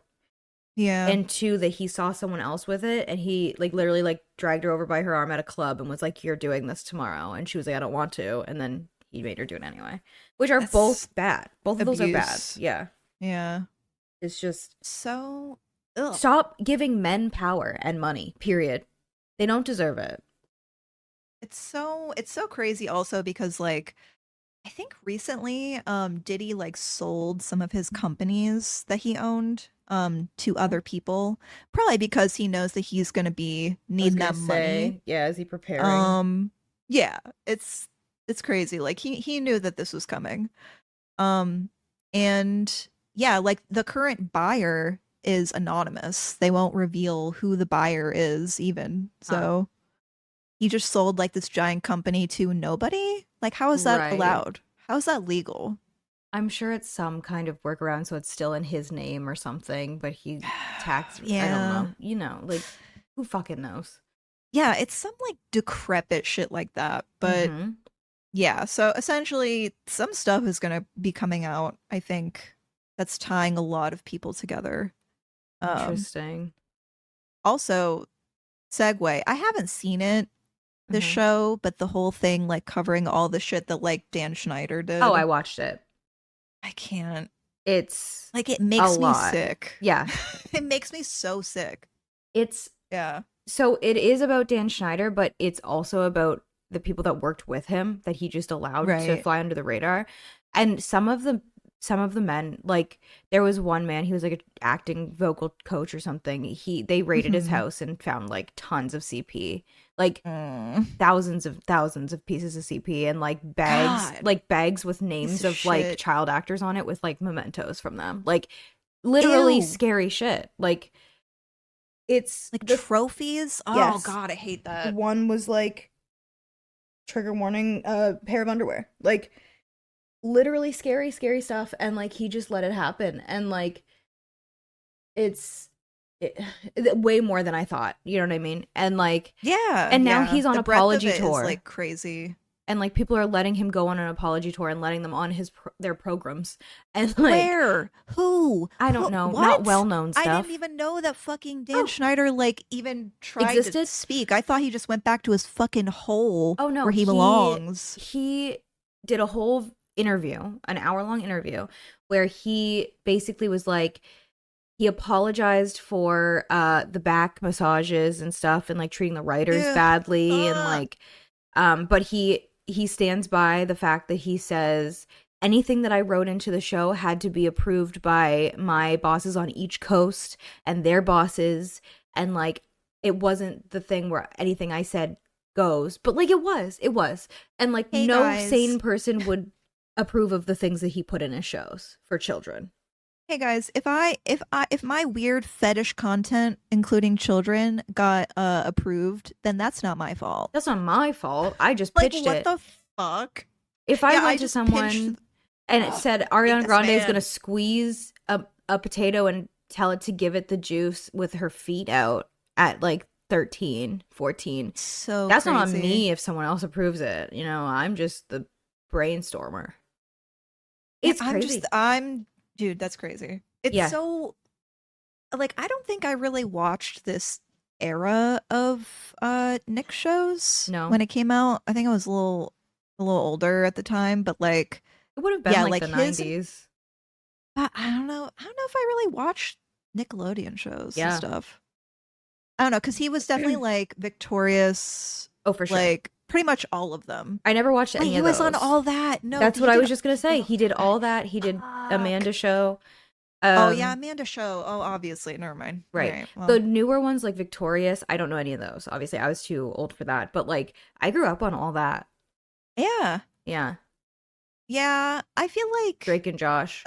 Yeah. and two that he saw someone else with it, and he like literally like dragged her over by her arm at a club and was like, "You're doing this tomorrow," and she was like, "I don't want to," and then he made her do it anyway, which are That's both bad. Both of those are bad. abuse. Yeah, Yeah. it's just So, ugh. stop giving men power and money. Period. They don't deserve it. It's so crazy also because like I think recently Diddy like sold some of his companies that he owned to other people, probably because he knows that he's going to be I was needing gonna that money. say, yeah, is he preparing? Um yeah, it's it's crazy. Like he knew that this was coming. Um and yeah, like the current buyer is anonymous. They won't reveal who the buyer is even. Huh. So he just sold like this giant company to nobody? Like how is that Right. allowed? How is that legal? I'm sure it's some kind of workaround, so it's still in his name or something, but he taxed, I don't Yeah. know, like, who fucking knows? Yeah, it's some like decrepit shit like that. But Mm-hmm. yeah, so essentially some stuff is going to be coming out, I think, that's tying a lot of people together. Um Interesting. Also, segue. I haven't seen it, the Mm-hmm. show, but the whole thing like covering all the shit that like Dan Schneider Oh, I did. watched it. I can't. It's Like it a makes me lot. sick. Yeah. It makes me so sick. It's Yeah. so it is about Dan Schneider, but it's also about the people that worked with him that he just allowed to Right. fly under the radar. And some of the men, like there was one man, he was like an acting vocal coach or something. They raided his Mhm. house and found like tons of CP. Like Mm. thousands of pieces of CP and God. like bags with Piece names of of like shit. child actors on it with like mementos from them. Like literally Ew. scary shit. Like it's Like the trophies? Oh yes. god, I hate that. One was like trigger warning, pair of underwear. Like literally scary, scary stuff. And like he just let it happen. And like it's it, way more than I thought. You know what I mean? And like Yeah, and now yeah. he's on The breadth of apology it is tour. like crazy. And like people are letting him go on an apology tour and letting them on their programs. And like Where? Who? I don't know, not What? well-known I didn't stuff. even know that fucking Dan Oh, Schneider like even tried to existed? speak. I thought he just went back to his fucking hole Oh no, where he belongs. he did a whole interview, an hour-long interview where he basically was like he apologized for the back massages and stuff and like treating the writers Ew. badly and Ugh. like but he stands by the fact that he says anything that I wrote into the show had to be approved by my bosses on each coast and their bosses and like it wasn't the thing where anything I said goes but like it was and like Hey no guys. sane person would approve of the things that he put in his shows for children. Hey guys, if my weird fetish content including children got approved, then that's not my fault. That's not my fault. I just Like pitched what it. the fuck? If I Yeah, I went to just pinched someone and it said hate Ariana this Grande is going to man. squeeze a potato and tell it to give it the juice with her feet out at like 13, 14, So that's not on crazy. me if someone else approves it. You know, I'm just the brainstormer. Yeah, It's crazy. I'm dude, that's crazy. It's Yeah. so like I don't think I really watched this era of Nick shows No. when it came out. I think I was a little older at the time, but like It would have been yeah, like like the his 90s. I don't know. I don't know if I really watched Nickelodeon shows and Yeah. stuff. I don't know cuz he was definitely like victorious, Oh, for sure. like pretty much all of them. I never watched Wait, any he of was on those. all that. No, That's he what I did was just going to say. all He did that. all that. He did Fuck. Amanda show. Oh yeah, Um Amanda Show. Oh, obviously. Never mind. All Right. right. The Well, newer ones like Victorious, I don't know any of those. Obviously, I was too old for that, but like I grew up on all that. yeah. Yeah. Yeah, I feel like Drake and Josh.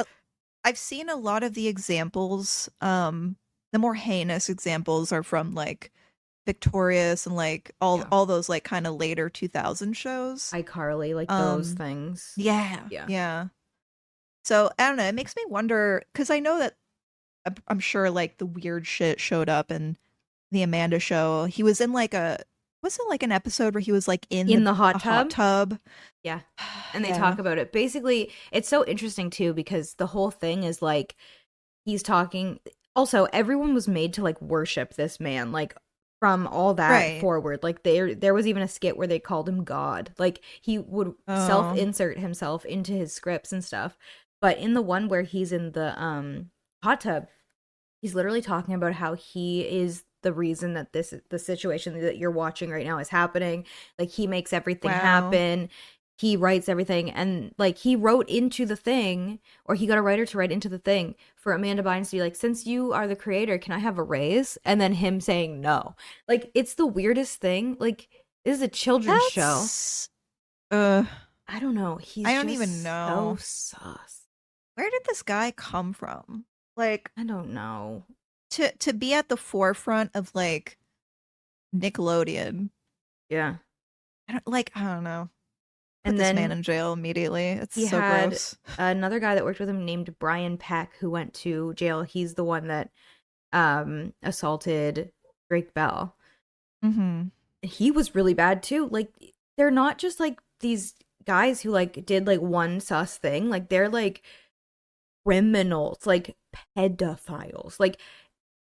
I've seen a lot of the examples. The more heinous examples are from like Victorious and like Yeah. all those like kind of later 2000 shows. iCarly, like those Um, things. yeah, Yeah. yeah. So I don't know. It makes me wonder because I know that I'm sure like the weird shit showed up in the Amanda Show. He was in like a was it like an episode where he was like in In the a hot hot tub. tub? Yeah. And they Yeah. talk about it. Basically, it's so interesting too because the whole thing is like he's talking also everyone was made to like worship this man like from all that Right. forward like there was even a skit where they called him god like he would Oh. self-insert himself into his scripts and stuff but in the one where he's in the hot tub he's literally talking about how he is the reason that the situation that you're watching right now is happening like he makes everything Wow. happen he writes everything and like he wrote into the thing or he got a writer to write into the thing for Amanda Bynes to be like since you are the creator can I have a raise and then him saying no like it's the weirdest thing like this is a children's show That's uh I don't know. He's I don't even just so know. sus. Where did this guy come from? Like I don't know. to be at the forefront of like Nickelodeon. Yeah. I don't know. Put And this man then in jail immediately. It's he so had gross. another guy that worked with him named Brian Peck who went to jail. He's the one that assaulted Drake Bell. Mhm. He was really bad too. Like they're not just like these guys who like did like one sus thing. Like they're like criminals, like pedophiles. Like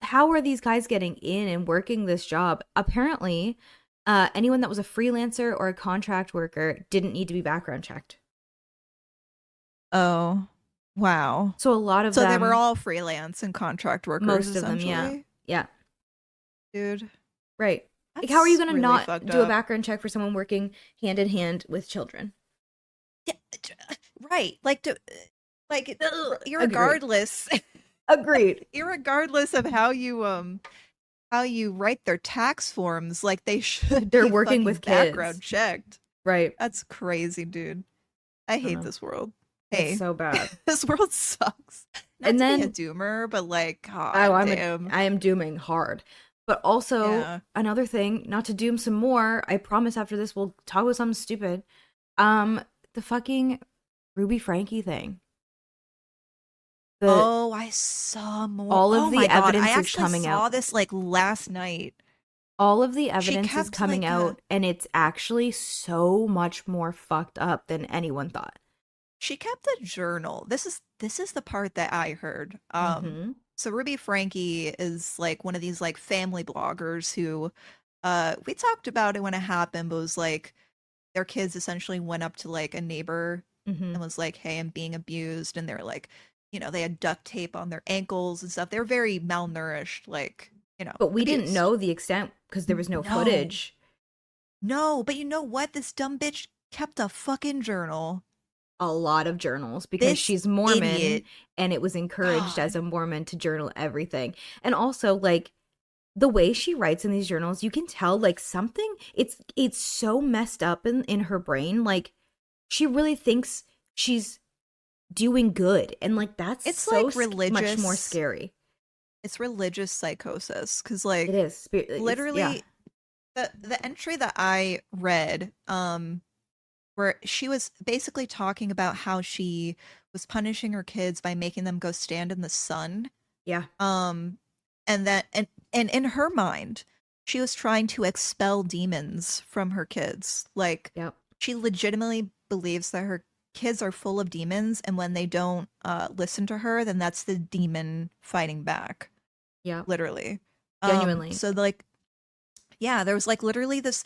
how are these guys getting in and working this job? Apparently, anyone that was a freelancer or a contract worker didn't need to be background checked. Oh. Wow. So a lot of So they were them, all freelance and contract workers most of them, yeah. essentially. Yeah, Dude, right. Like how are you that's going to really not fucked do a up. background check for someone working hand in hand with children? Yeah, right. Like Ugh, agreed. irregardless Agreed. irregardless of how you write their tax forms, like they should They're be working fucking with kids. background checked. Right. That's crazy, dude. I I don't hate know. this world. It's Hey, so bad. this world sucks. Not And to be a then doomer, but like, oh, god damn. I am dooming hard. But also Yeah. another thing, not to doom some more. I promise after this we'll talk about something stupid. The fucking Ruby Frankie thing. The Oh, I saw more. all of Oh the my god, I evidence is actually coming out. saw this like last night. All of the She evidence is kept coming like out, and it's actually so much more fucked up than anyone thought. she kept a journal. This is the part that I heard. Mm-hmm. So Ruby Frankie is like one of these like family bloggers who we talked about it when it happened, but it was like their kids essentially went up to like a neighbor Mm-hmm. and was like, "Hey, I'm being abused," and they're like, they had duct tape on their ankles and stuff. They're very malnourished, like, But we didn't abused. know the extent because there was no No, footage. no, but you know what? This dumb bitch kept a fucking journal. A lot of journals because This she's Mormon idiot. and it was encouraged as God. a Mormon to journal everything. And also like the way she writes in these journals, you can tell like something it's so messed up in her brain. Like she really thinks she's doing good and like that's It's so like much more religious. scary. It's religious psychosis because It like is spirit it's yeah. literally the entry that I read where she was basically talking about how she was punishing her kids by making them go stand in the sun. Yeah. Um and that and in her mind, she was trying to expel demons from her kids. Like Yep. she legitimately believes that her kids are full of demons and when they don't listen to her, then that's the demon fighting back, Yep. literally. Genuinely. So like yeah, there was like literally this.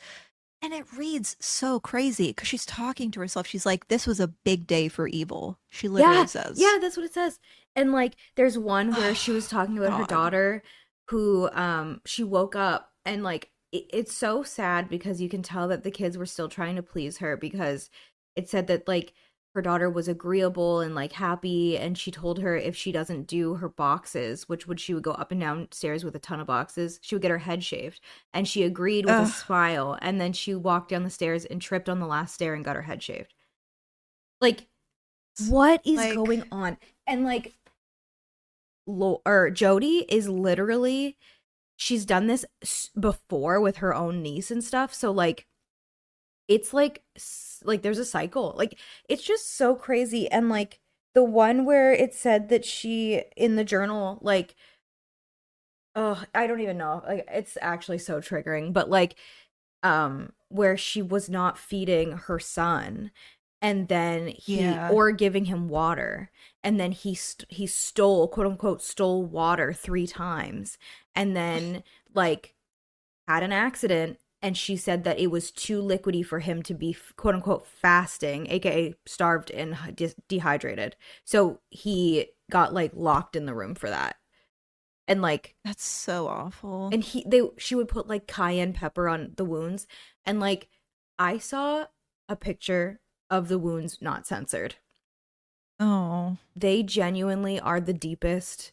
And it reads so crazy because she's talking to herself. She's like, "This was a big day for evil." She literally Yeah, says, yeah, that's what it says. And like there's one where she was talking about her God. daughter who she woke up and like it's so sad because you can tell that the kids were still trying to please her because it said that like her daughter was agreeable and like happy and she told her if she doesn't do her boxes, which would she would go up and down stairs with a ton of boxes, she would get her head shaved. And she agreed with a Ugh. smile and then she walked down the stairs and tripped on the last stair and got her head shaved. Like what is Like, going on? And like or Jody is literally she's done this before with her own niece and stuff. So like it's like like there's a cycle. Like it's just so crazy and like the one where it said that she in the journal like oh, I don't even know. Like it's actually so triggering, but like where she was not feeding her son and then he yeah. or giving him water and then he stole quote unquote stole water 3 times and then like had an accident and she said that it was too liquidy for him to be quote unquote fasting aka starved and dehydrated so he got like locked in the room for that and like That's so awful. and she would put like cayenne pepper on the wounds and like I saw a picture of the wounds not censored. Oh. They genuinely are the deepest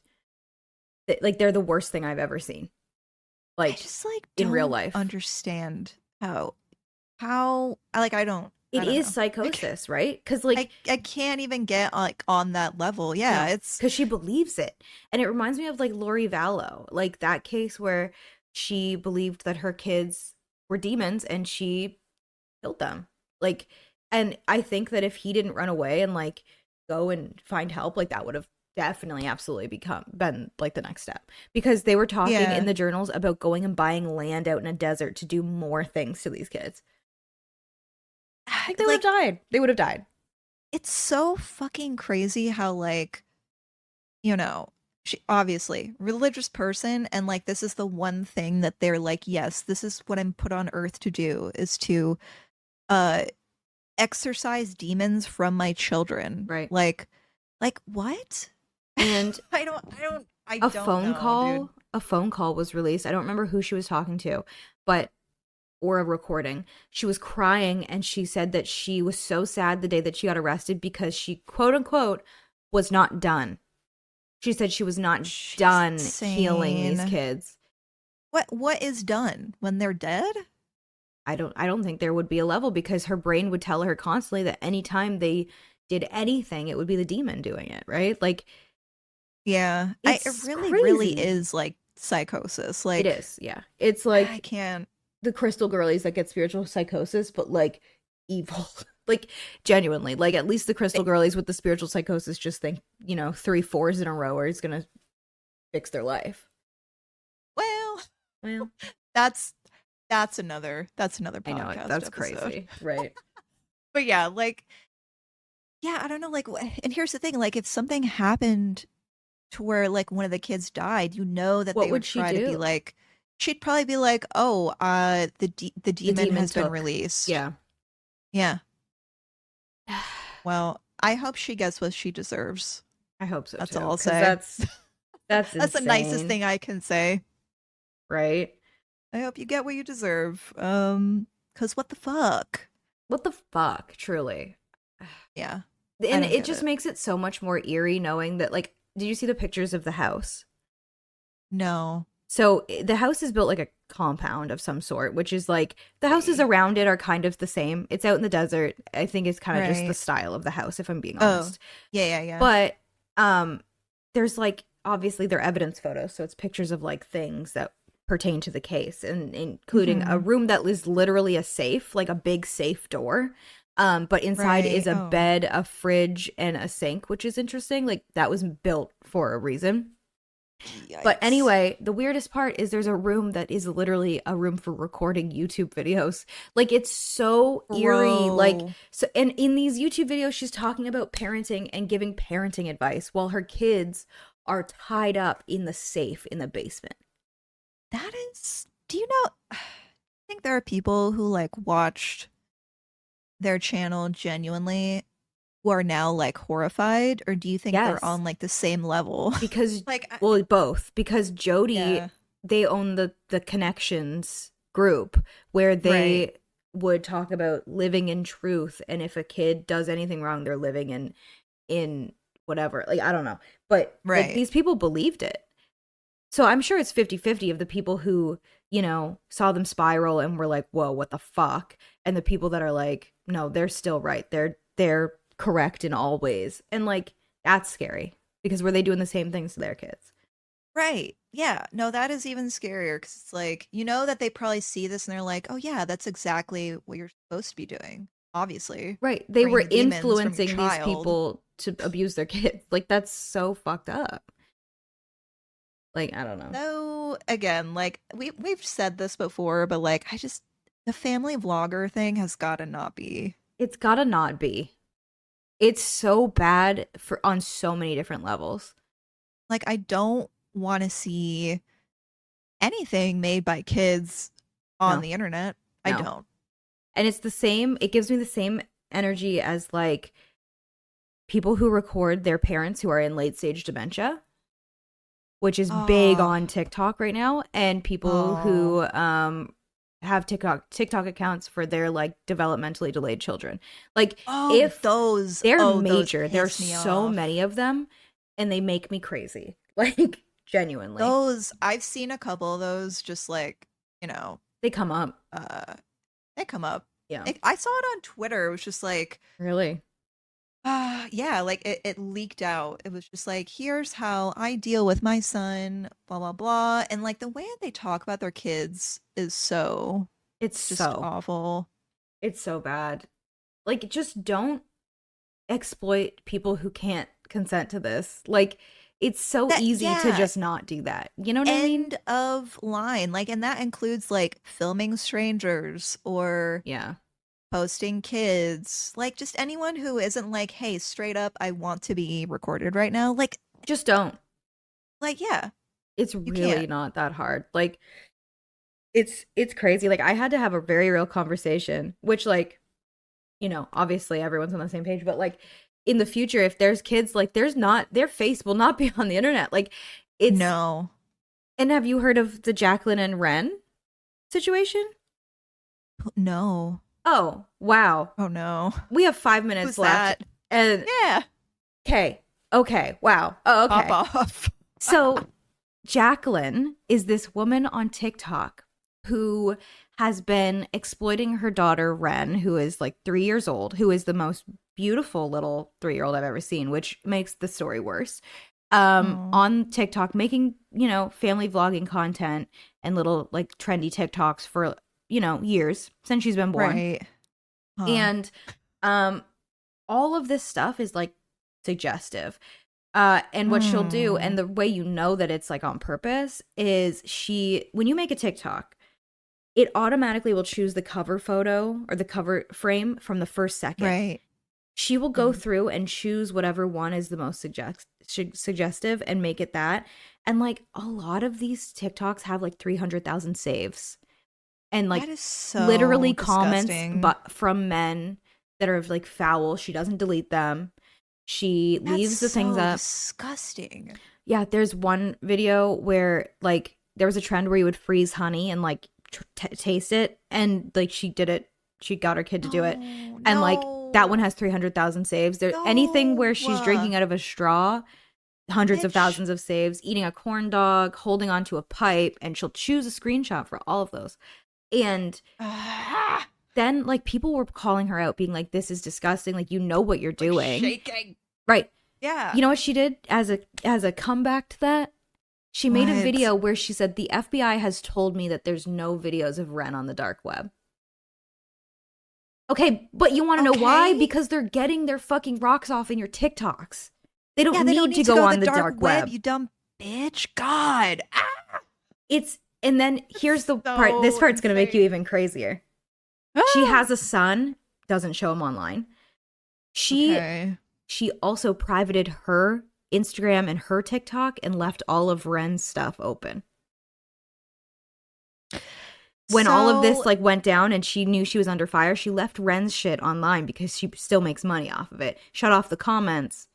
like they're the worst thing I've ever seen I like just like in real don't life. understand how I don't. It I don't is know. psychosis, right? Because like I can't even get like on that level. Yeah, no, it's because she believes it. And it reminds me of like Lori Vallow, like that case where she believed that her kids were demons and she killed them. Like, and I think that if he didn't run away and like go and find help, like that would have definitely absolutely been like the next step, because they were talking in yeah. the journals about going and buying land out in a desert to do more things to these kids. Like they would have Like died. They would have died. it's so fucking crazy how like, you know, she obviously religious person and like this is the one thing that they're like, yes, this is what I'm put on earth to do is to uh exorcise demons from my children. Right. Like what? And I don't know, dude. a phone call was released. I don't remember who she was talking to, but or a recording. She was crying and she said that she was so sad the day that she got arrested because she quote unquote was not done. She said she was not She's done healing these insane. kids. What is done when they're dead? I don't think there would be a level, because her brain would tell her constantly that anytime they did anything, it would be the demon doing it, right? Like Yeah. It it's really crazy. is like psychosis. It Like is, yeah. It's I like can't. the crystal girlies that get spiritual psychosis, but like evil. Like genuinely. Like at least the crystal girlies with the spiritual psychosis just think, 3 4s in a row is gonna fix their life. Well, Well, that's that's another I know it. podcast That's episode. crazy. Right. But yeah, like yeah, I don't know like and here's the thing, like if something happened to where like one of the kids died, you know that What they would would she try to be do? like she'd probably be like, "Oh, the The demon demon has been took. released." Yeah. Yeah. Well, I hope she gets what she deserves. I hope so That's too. all I'll Because say. that's That's the nicest insane. thing I can say. Right? I hope you get what you deserve. Cause what the fuck? What the fuck, truly. Yeah, I And don't it get just it. makes it so much more eerie knowing that, like, did you see the pictures of the house? No. So the house is built like a compound of some sort, which is like the houses See. around it are kind of the same. It's out in the desert. I think it's kind of just the Right. style of the house, if I'm being Oh. honest. Yeah, yeah, yeah. But there's like obviously they're evidence photos, so it's pictures of like things that pertain to the case, and including a Mm-hmm. room that is literally a safe, like a big safe door. But inside Right. is a Oh. bed, a fridge, and a sink, which is interesting. Like that was built for a reason. But Yikes. anyway, the weirdest part is there's a room that is literally a room for recording YouTube videos. Like it's so eerie. Like Bro. so, and in these YouTube videos, she's talking about parenting and giving parenting advice while her kids are tied up in the safe in the basement. That is. Do you know? I think there are people who like watched their channel genuinely who are now like horrified, or do you think they're Yes, on like the same level? because Like, well, both, because Jody, yeah. they own the Connections group where Right. they would talk about living in truth, and if a kid does anything wrong, they're living in whatever, like I don't know, but like Right. these people believed it. So I'm sure it's 50-50 of the people who, saw them spiral and were like, whoa, what the fuck, and the people that are like, no, they're still right, they're correct in all ways, and like that's scary, because were they doing the same things to their kids? Right. Yeah. No, that is even scarier because it's like, you know that they probably see this and they're like, oh, yeah, that's exactly what you're supposed to be doing. Obviously, Right, they freeing were the demons from your influencing these child. people to abuse their kids. Like that's so fucked up. Like I don't know. So again, like we've said this before, but like the family vlogger thing has got to not be. It's gotta not be. It's so bad for on so many different levels. Like I don't want to see anything made by kids on No, the internet. I no. don't. And it's the same, it gives me the same energy as like people who record their parents who are in late stage dementia, which is big Oh, on TikTok right now, and people oh, who have TikTok accounts for their like developmentally delayed children. Like if they're those major, there's piss me so off. many of them and they make me crazy. Like genuinely. Those I've seen a couple of those just like, you know, They come up. uh they come up. Yeah. I saw it on Twitter. It was just like, Really? yeah, like it leaked out. It was just like, here's how I deal with my son, blah blah blah. And like the way they talk about their kids is so It's just so awful. it's so bad. Like just don't exploit people who can't consent to this. Like it's so That easy to yeah, just not do that. You know what I mean? end of line. Like, and that includes like filming strangers or Yeah. posting kids, like just anyone who isn't like, hey, straight up, I want to be recorded right now. Just don't. Yeah, It's you really can't. not that hard. Like it's crazy. Like I had to have a very real conversation, which like, obviously everyone's on the same page, but like in the future if there's kids, like their face will not be on the internet. Like it's No, and have you heard of the Jacqueline and Wren situation? no, Oh, wow. oh no. We have 5 minutes Who's left. that? And Yeah, okay. Okay. Wow. Oh, pop okay. off. So Jacqueline is this woman on TikTok who has been exploiting her daughter Wren, who is like 3 years old, who is the most beautiful little 3-year-old I've ever seen, which makes the story worse. Oh, On TikTok, making, family vlogging content and little like trendy TikToks for, years since she's been born. right. Huh. And all of this stuff is like suggestive. And what she'll do, Hmm. and the way you know that it's like on purpose, is when you make a TikTok, it automatically will choose the cover photo or the cover frame from the first second. Right. She will go through and choose whatever one is the most suggestive and make it that. And like a lot of these TikToks have like 300,000 saves. And like That is so literally disgusting. comments from men that are like foul. She doesn't delete them. She That's leaves the things so up. disgusting. Yeah, there's one video where like there was a trend where you would freeze honey and like taste it, and like she did it. She got her kid to do it, No, and like that one no, has 300,000 saves. There anything where she's no. drinking out of a straw, hundreds of Bitch. thousands of saves. Eating a corn dog, holding onto a pipe, and she'll choose a screenshot for all of those. And Ah, then like people were calling her out, being like, "This is disgusting. Like what you're like doing." shaking. Right. Yeah. You know what she did as a comeback to that? She made a What? video where she said, "The FBI has told me that there's no videos of Ren on the dark web." Okay, but you want to know why? Okay. Because they're getting their fucking rocks off in your TikToks. They don't Yeah, they need don't to need to go go to on the the dark dark web, web. you dumb bitch. God. Ah, And then here's the part. This so part's going to make you insane. even crazier. She Ah. has a son, doesn't show him online. She Okay. she also privated her Instagram and her TikTok and left all of Ren's stuff open. When all of this So, like went down and she knew she was under fire, she left Ren's shit online because she still makes money off of it. Shut off the comments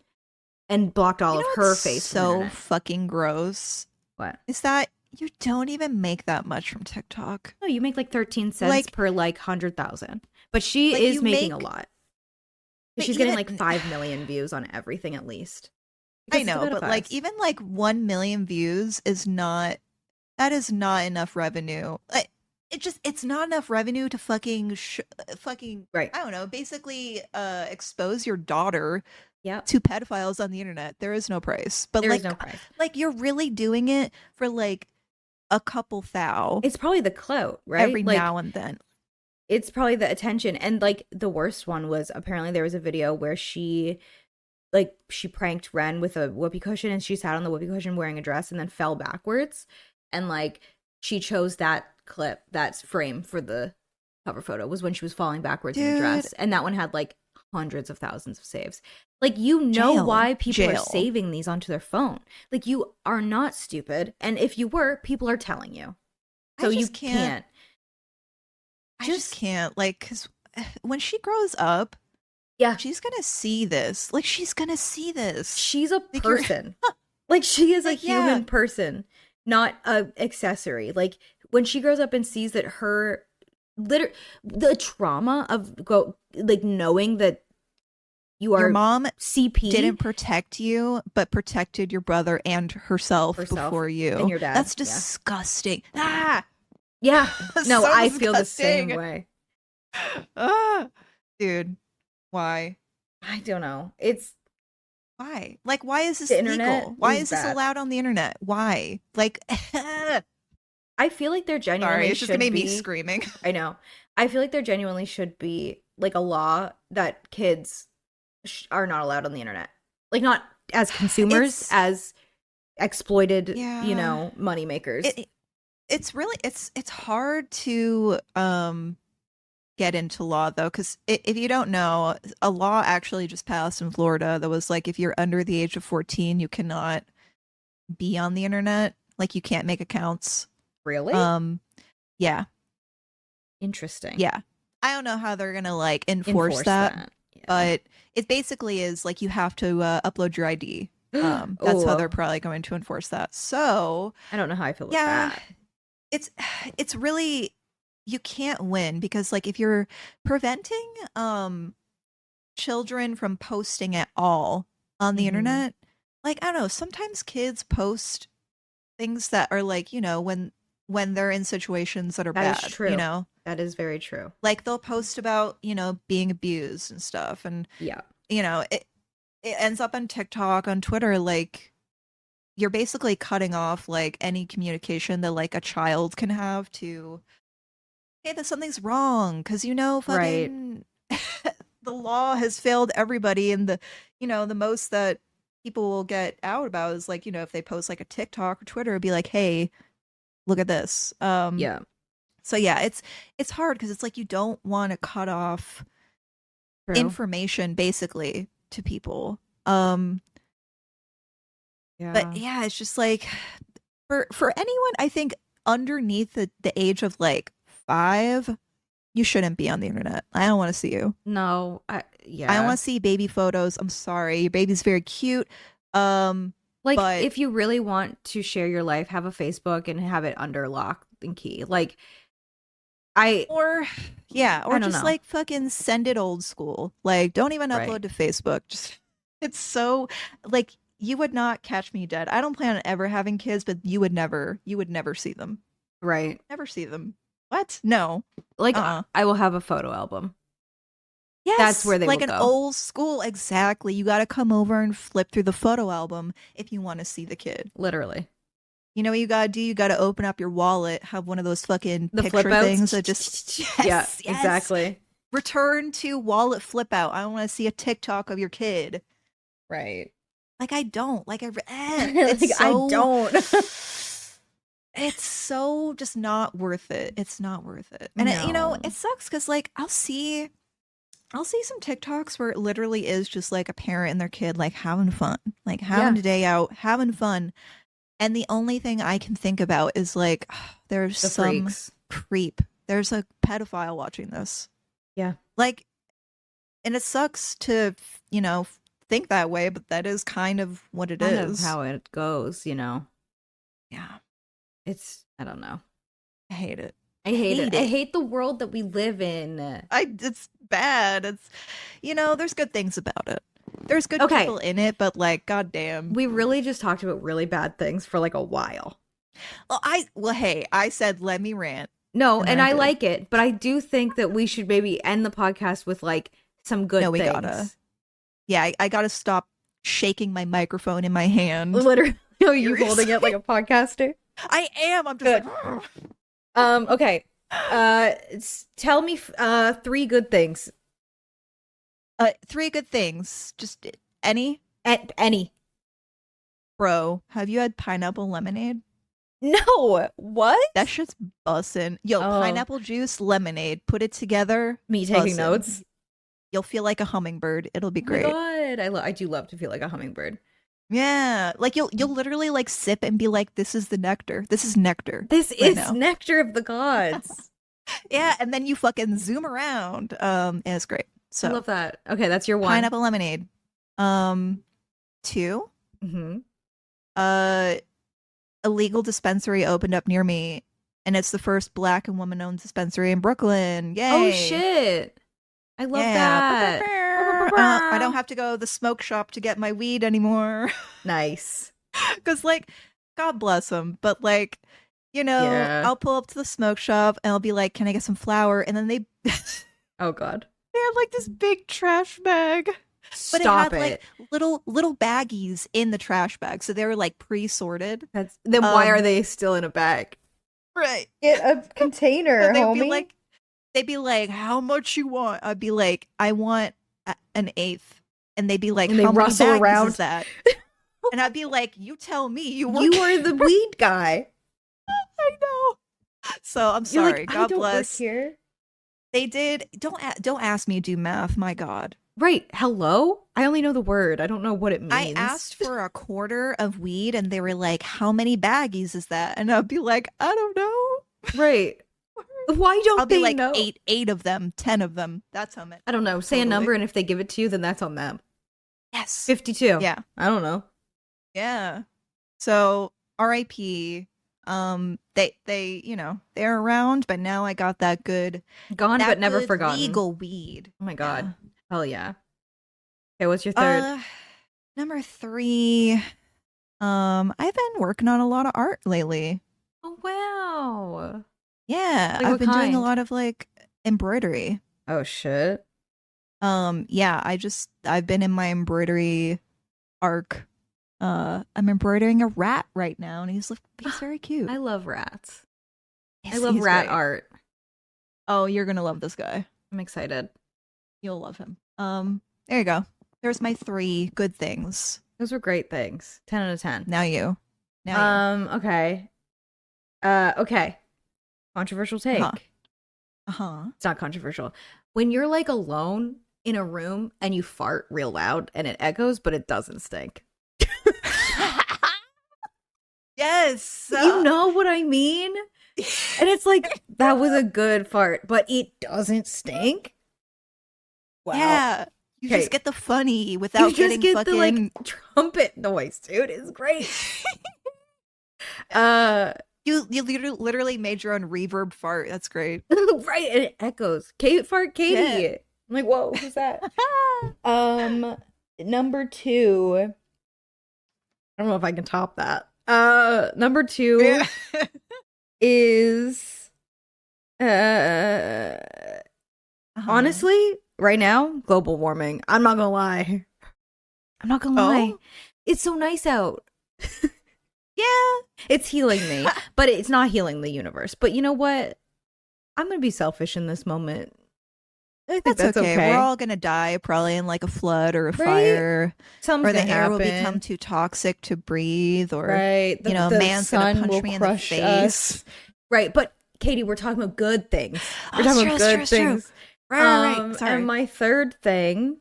and blocked all you of know her what's face from the so internet. fucking gross? What? Is that you don't even make that much from TikTok. No, you make like 13 cents Like, per like 100,000. But she like is you making a make, lot. but She's getting like even 5 million views on everything at least. I Because it's know, the but like pedophiles. even like 1 million views is not that is not enough revenue. It's not enough revenue to fucking Right. I don't know, basically expose your daughter Yep. to pedophiles on the internet. There is no price. But There is no price. like you're really doing it for like a couple thou It's probably the clout, right? every Like now and then. it's probably the attention. And like the worst one was apparently there was a video where she pranked Ren with a whoopee cushion, and she sat on the whoopee cushion wearing a dress and then fell backwards. And like she chose that clip, that's frame for the cover photo, was when she was falling backwards in a Dude, dress. And that one had like hundreds of thousands of saves. Like, you know why people are jail. saving these onto their phone. Like, you are not stupid. And if you were, people are telling you. So you can't. I just can't like cuz when she grows up, Yeah. she's going to see this. Like she's going to see this. She's a Like you're person. Like, she is a like yeah. human person, not a accessory. Like, when she grows up and sees that the trauma of knowing that you are Your mom CP didn't protect you, but protected your brother and herself before you. and your dad. That's Yeah. disgusting. Ah, Yeah. No, so I feel the same disgusting. way. Ah, dude, why? I don't know. It's Why? Like, why is the this internet legal? Why is is this bad. allowed on the internet? Why? Like, I feel like there sorry, genuinely it's just gonna should make me be. screaming. I know. I feel like there genuinely should be like a law that kids are not allowed on the internet. Like not as consumers, It's as exploited, yeah. money makers. It's really it's hard to get into law though, because if you don't know, a law actually just passed in Florida that was like if you're under the age of 14, you cannot be on the internet. Like you can't make accounts. Really? Um, yeah, Interesting. yeah. I don't know how they're gonna like enforce Enforce that, that. Yeah. but it basically is like you have to upload your ID. That's how they're Oh, probably going to enforce that. So, I don't know how I feel about yeah, that. it's it's really you can't win because like if you're preventing children from posting at all on the Hmm. internet, like I don't know, sometimes kids post things that are like, when they're in situations that are That is bad, true. That is very true. like they'll post about, being abused and stuff, and Yeah. it ends up on TikTok, on Twitter, like you're basically cutting off like any communication that like a child can have to, hey, that something's wrong, because Right. fucking the law has failed everybody, and the most that people will get out about is like, if they post like a TikTok or Twitter, it'd be like, hey, look at this. Yeah. So yeah, it's hard because it's like you don't want to cut off True. information basically to people. Um, but Yeah. yeah, it's just like for anyone, I think underneath the age of like 5, you shouldn't be on the internet. I don't want to see you. No, I don't yeah. want to see baby photos. I'm sorry. Your baby's very cute. Um, Like but if you really want to share your life, have a Facebook and have it under lock and key. Like I or yeah, I or don't just know. like fucking send it old school. Like don't even Right. upload to Facebook. Just it's so like you would not catch me dead. I don't plan on ever having kids, but you would never see them. Right. Never see them. What? No. Like Uh-uh. I will have a photo album. That's Yes, where they will like an go. old school, exactly. You got to come over and flip through the photo album if you want to see the kid. Literally. You know what you gotta do? You gotta open up your wallet, have one of those fucking The flip picture things that just outs. Yeah, yes, yes. exactly. Return to wallet flip out. I want to see a TikTok of your kid. Right. Like I don't. Like it's Like I so don't. it's so just not worth it. It's not worth it. And it No. sucks cuz like I'll see some TikToks where it literally is just like a parent and their kid like having fun, like having Yeah, a day out, having fun. And the only thing I can think about is like, there's the some freaks. creep. There's a pedophile watching this. Yeah. Like, and it sucks to, think that way, but that is kind of what it Kind of is. how it goes. Yeah. I don't know. I hate it. I I hate it. hate I it. hate the world that we live in. It's bad. There's good things about it. There's good Okay, people in it, but like, goddamn. we really just talked about really bad things for like a while. Hey, I said, let me rant. No, And then and I I did. like it, but I do think that we should maybe end the podcast with like some No, good we gotta. things. Yeah, I gotta stop shaking my microphone in my hand. Literally, are you holding it like Seriously. a podcaster? I am. I'm just Good. like, Okay. Tell me three good things. three good things. Just any. Any. Bro, have you had pineapple lemonade? No. What? That shit's bussin'. Yo, Oh, pineapple juice, lemonade. Put it together. me taking Bussin'. notes. You'll feel like a hummingbird. It'll be Oh my great. god, I do love to feel like a hummingbird. Yeah, like you'll literally like sip and be like, "This is the nectar. This is nectar This right is now." nectar of the gods. Yeah, and then you fucking zoom around. And it's great. I So love that. Okay, that's your one. pineapple lemonade. Um, 2. Hmm. Uh, a legal dispensary opened up near me, and it's the first black and woman-owned dispensary in Brooklyn. Oh Yay! shit. I love Yeah. that. I don't have to go to the smoke shop to get my weed anymore. Nice. Because, like, God bless them. But, like, Yeah. I'll pull up to the smoke shop and I'll be like, can I get some flour? And then they Oh God. They had like this big trash bag. But it Stop had like it. little baggies in the trash bag, so they were like pre-sorted. Then why are Um, they still in a bag? right. Get a So container, homie. they'd be like, "How much you want?" I'd be like, "I want an eighth," and they'd be like, And they "How many rustle baggies is around. that?" And I'd be like, "You tell me. You work." You are the weed guy. I know. So I'm You're like, sorry. I God don't work bless. here. They did. Don't ask me to do math. My God. Right. Hello? I only know the word. I don't know what it I means. asked for a quarter of weed and they were like, "How many baggies is that?" And I'd be like, "I don't know." Right. Why I'll don't be they like, know? eight of them, 10 of them. That's how many. I don't know. Say a Totally. number, and if they give it to you, then that's on them. Yes. 52. Yeah. I don't know. Yeah. So R.I.P. They're around, but now I got Gone but that never good forgotten. legal weed. Oh my Yeah. God. Hell yeah. Okay, what's your third? Number 3. I've been working on a lot of art lately. Oh wow. Yeah, Like I've what been doing a kind? lot of like embroidery. Oh shit. Yeah, I've been in my embroidery arc. I'm embroidering a rat right now, and he's very cute. I love rats. I He's, love he's rat great. art. Oh, you're gonna love this guy. I'm excited. You'll love him. There you go. There's my 3 good things. Those were great things. 10 out of 10. Now you. Now you. Okay. Okay. Controversial Uh-huh. take. Uh-huh. It's not controversial. When you're like alone in a room and you fart real loud and it echoes, but it doesn't stink. Yes. You know what I mean? And it's like, that was a good fart, but it doesn't stink. Wow. Yeah. You Okay. just get the funny You without just getting get the fucking like trumpet noise, dude. It's great. you literally made your own reverb fart. That's great. Right, and it echoes. Kate fart Katie. Yeah. I'm like, whoa, who's that? Number 2. I don't know if I can top that. Number 2 Yeah. is honestly, right now, global warming. I'm not gonna lie. I'm not gonna lie. It's so nice out. Yeah. It's healing me, but it's not healing the universe. But you know what? I'm gonna be selfish in this moment. I think That's okay. We're all gonna die probably in like a flood or a Right? fire, Something's or the gonna air will happen. become too toxic to breathe, or Right. you know, The man's gonna sun punch will me in the crush face. us. Right. But Katie, we're talking about good things. We're Oh, talking it's about true, good it's true, things. Right. Sorry. And my third thing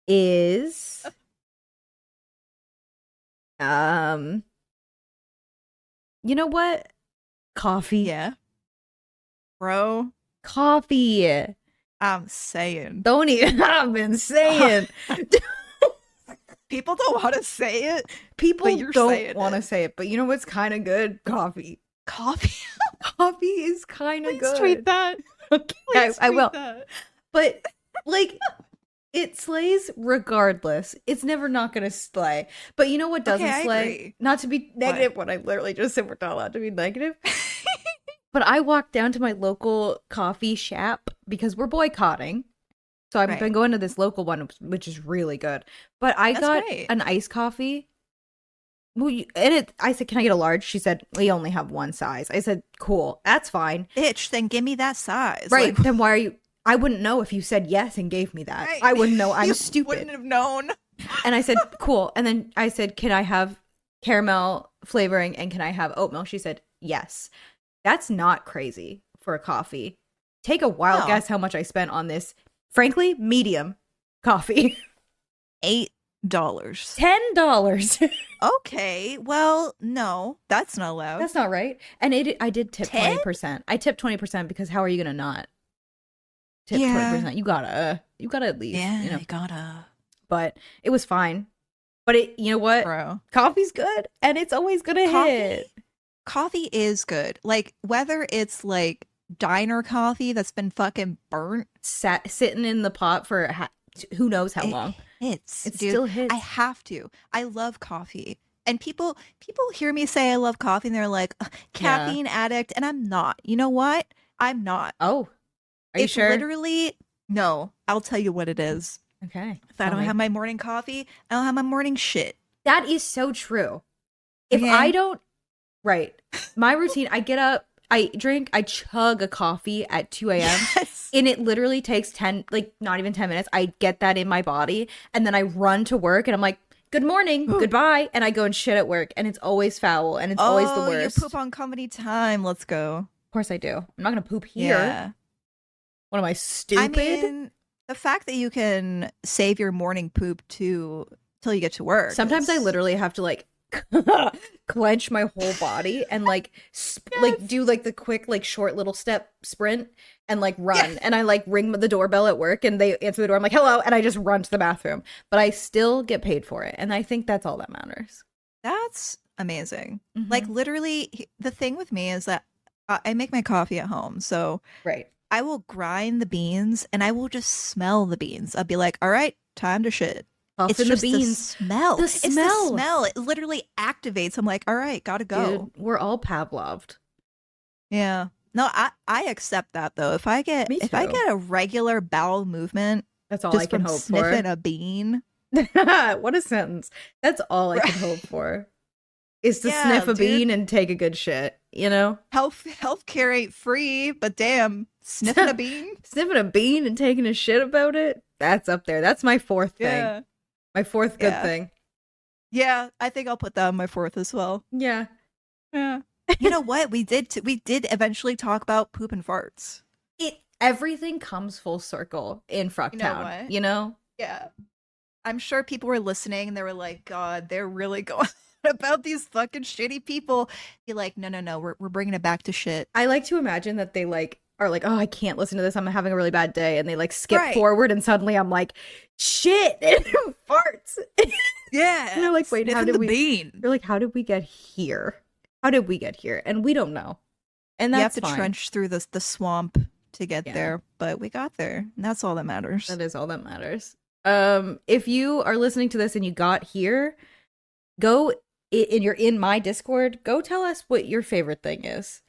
is you know what? Coffee. Yeah. Bro, Coffee. I'm saying. Don't even I've been saying. People don't want to say it. People But you're don't saying want to it. say it, but you know what's kind of good? Coffee. Coffee. Coffee is kind of Please good. tweet that. Okay, Please I tweet will. that. But like it slays regardless. It's never not gonna slay. But you know what doesn't Okay, I slay? agree. Not to be negative when I literally just said we're not allowed to be negative. But I walked down to my local coffee shop because we're boycotting. So I've Right. been going to this local one, which is really good. But I That's got great. an iced coffee. Well, I said, "Can I get a large?" She said, "We only have one size." I said, "Cool, that's fine." Bitch, then give me that size. Right? Like, Then why are you? I wouldn't know if you said yes and gave me that. right. I wouldn't know. I'm You stupid. Wouldn't have known. And I said, "Cool." And then I said, "Can I have caramel flavoring and can I have oat milk?" She said, "Yes." That's not crazy for a coffee. Take a wild No. guess how much I spent on this. Frankly, medium coffee. $8. $10. Okay, well, no, that's not allowed. That's not right. And I did tip 10? 20%. I tipped 20% because how are you gonna not tip Yeah. 20%? You gotta at least, Yeah, you know. you gotta, But it was fine. But you know what? bro. Coffee's good and it's always gonna hit. Coffee is good. Like, whether it's like diner coffee that's been fucking burnt, Sitting in the pot for who knows how it long. hits. It Dude, still hits. I have to. I love coffee. And people hear me say I love coffee and they're like, "Ugh, caffeine addict," and I'm not. You know what? I'm not. Oh, Are you It's sure? literally, no, I'll tell you what it is. Okay. If I don't have my morning coffee, I don't have my morning shit. That is so true. If Okay? I don't, right, my routine, I get up, I chug a coffee at 2 a.m. Yes. And it literally takes 10, like not even 10 minutes. I get that in my body and then I run to work and I'm like, good morning, goodbye. And I go and shit at work and it's always foul and it's always the Oh, worst. you poop on company time. Let's go. Of course I do. I'm not going to poop here. Yeah. What am I, stupid? I mean, the fact that you can save your morning poop till you get to work. Sometimes I literally have to like clench my whole body and like like do like the quick like short little step sprint and like run and I like ring the doorbell at work and they answer the door. I'm like, hello, and I just run to the bathroom, but I still get paid for it, and I think that's all that matters. That's amazing. Mhm. Like literally, the thing with me is that I make my coffee at home, so Right. I will grind the beans and I will just smell the beans. I'll be like, all right, time to shit. Puff in the beans. Smell. The It's the smell. smell. It literally activates. I'm like, all right, gotta go. Dude, we're all Pavloved. Yeah. No, I accept that though. If I get Me I too. get a regular bowel movement That's all just I can from hope sniffing for. a bean. What a sentence. That's all I can hope for. Is to Yeah, sniff a dude. bean and take a good shit, you know? Healthcare ain't free, but damn, sniffing a bean. Sniffing a bean and taking a shit about it? That's up there. That's my fourth thing. Yeah. My fourth good Yeah. thing. Yeah, I think I'll put that on my fourth as well. Yeah. Yeah. You know what? We did eventually talk about poop and farts. Everything comes full circle in Frucktown, what? you know? Yeah. I'm sure people were listening and they were like, God, they're really going about these fucking shitty people. Be like, no, we're bringing it back to shit. I like to imagine that they like are like, oh, I can't listen to this. I'm having a really bad day. And they like skip Right. forward and suddenly I'm like, shit, farts. Yeah. And they're like, wait, how Sniffing did the we? bean? They're like, how did we get here? How did we get here? And we don't know. And You have that's to fine. trench through the swamp to get Yeah. there, but we got there. And that's all that matters. That is all that matters. If you are listening to this and you got here, go and you're in my Discord, go tell us what your favorite thing is.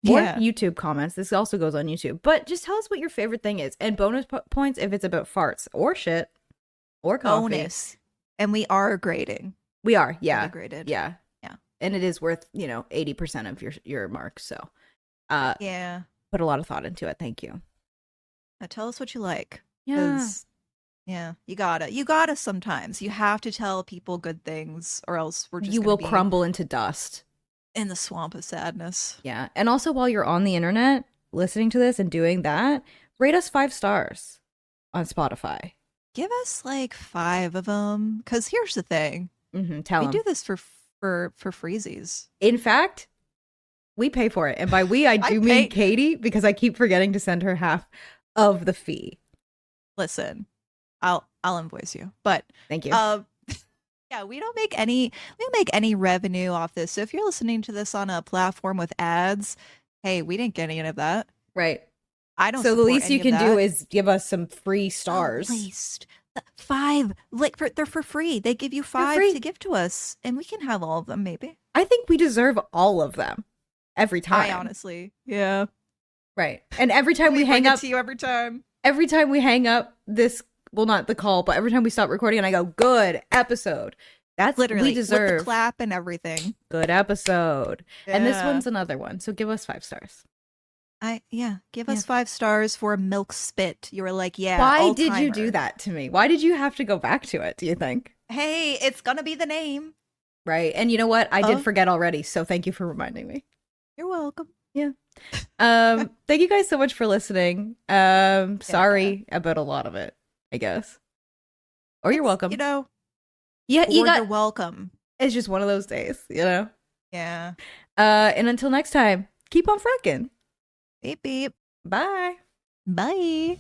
Or Yeah. YouTube comments. This also goes on YouTube. But just tell us what your favorite thing is. And bonus points if it's about farts or shit or coffee. Bonus. And we are grading. We are. Yeah. Graded. Yeah. Yeah. And it is worth, 80% of your mark. So Yeah. put a lot of thought into it. Thank you. Now tell us what you like. Yeah. 'Cause, yeah, you gotta sometimes. You have to tell people good things or else we're just You gonna will be crumble into dust. in the swamp of sadness. Yeah. And also while you're on the internet listening to this and doing that, rate us 5 stars on Spotify. Give us like 5 of them. Cause here's the thing. Tell We them. do this for freezies. In fact, we pay for it. And by we, I do mean pay- Katie, because I keep forgetting to send her half of the fee. Listen, I'll invoice you. But Thank you. yeah, we don't make any revenue off this. So if you're listening to this on a platform with ads, hey, we didn't get any of that. Right. I don't. So the support least you any of can do that. is give us some free stars. At least 5. Like they're for free. They give you 5 free. to give to us, and we can have all of them. Maybe. I think we deserve all of them every time. I honestly, yeah. Right. And every time we hang bring it up, to you every time. this, well, not the call, but every time we stop recording and I go, good episode. That's Literally, we deserve with the clap and everything. good episode. And this Yeah. one's another one. So give us 5 stars. Give us 5 stars for milk spit. You were like, yeah. Why did you all-timer. do that to me? Why did you have to go back to it, do you think? Hey, it's gonna be the name. Right. And you know what? I did Oh. forget already. So thank you for reminding me. You're welcome. Yeah. Thank you guys so much for listening. Sorry about a lot of it, I guess. Or you're welcome. You know, Yeah, you're welcome. it's just one of those days, Yeah. And until next time, keep on fracking. Beep beep. Bye. Bye.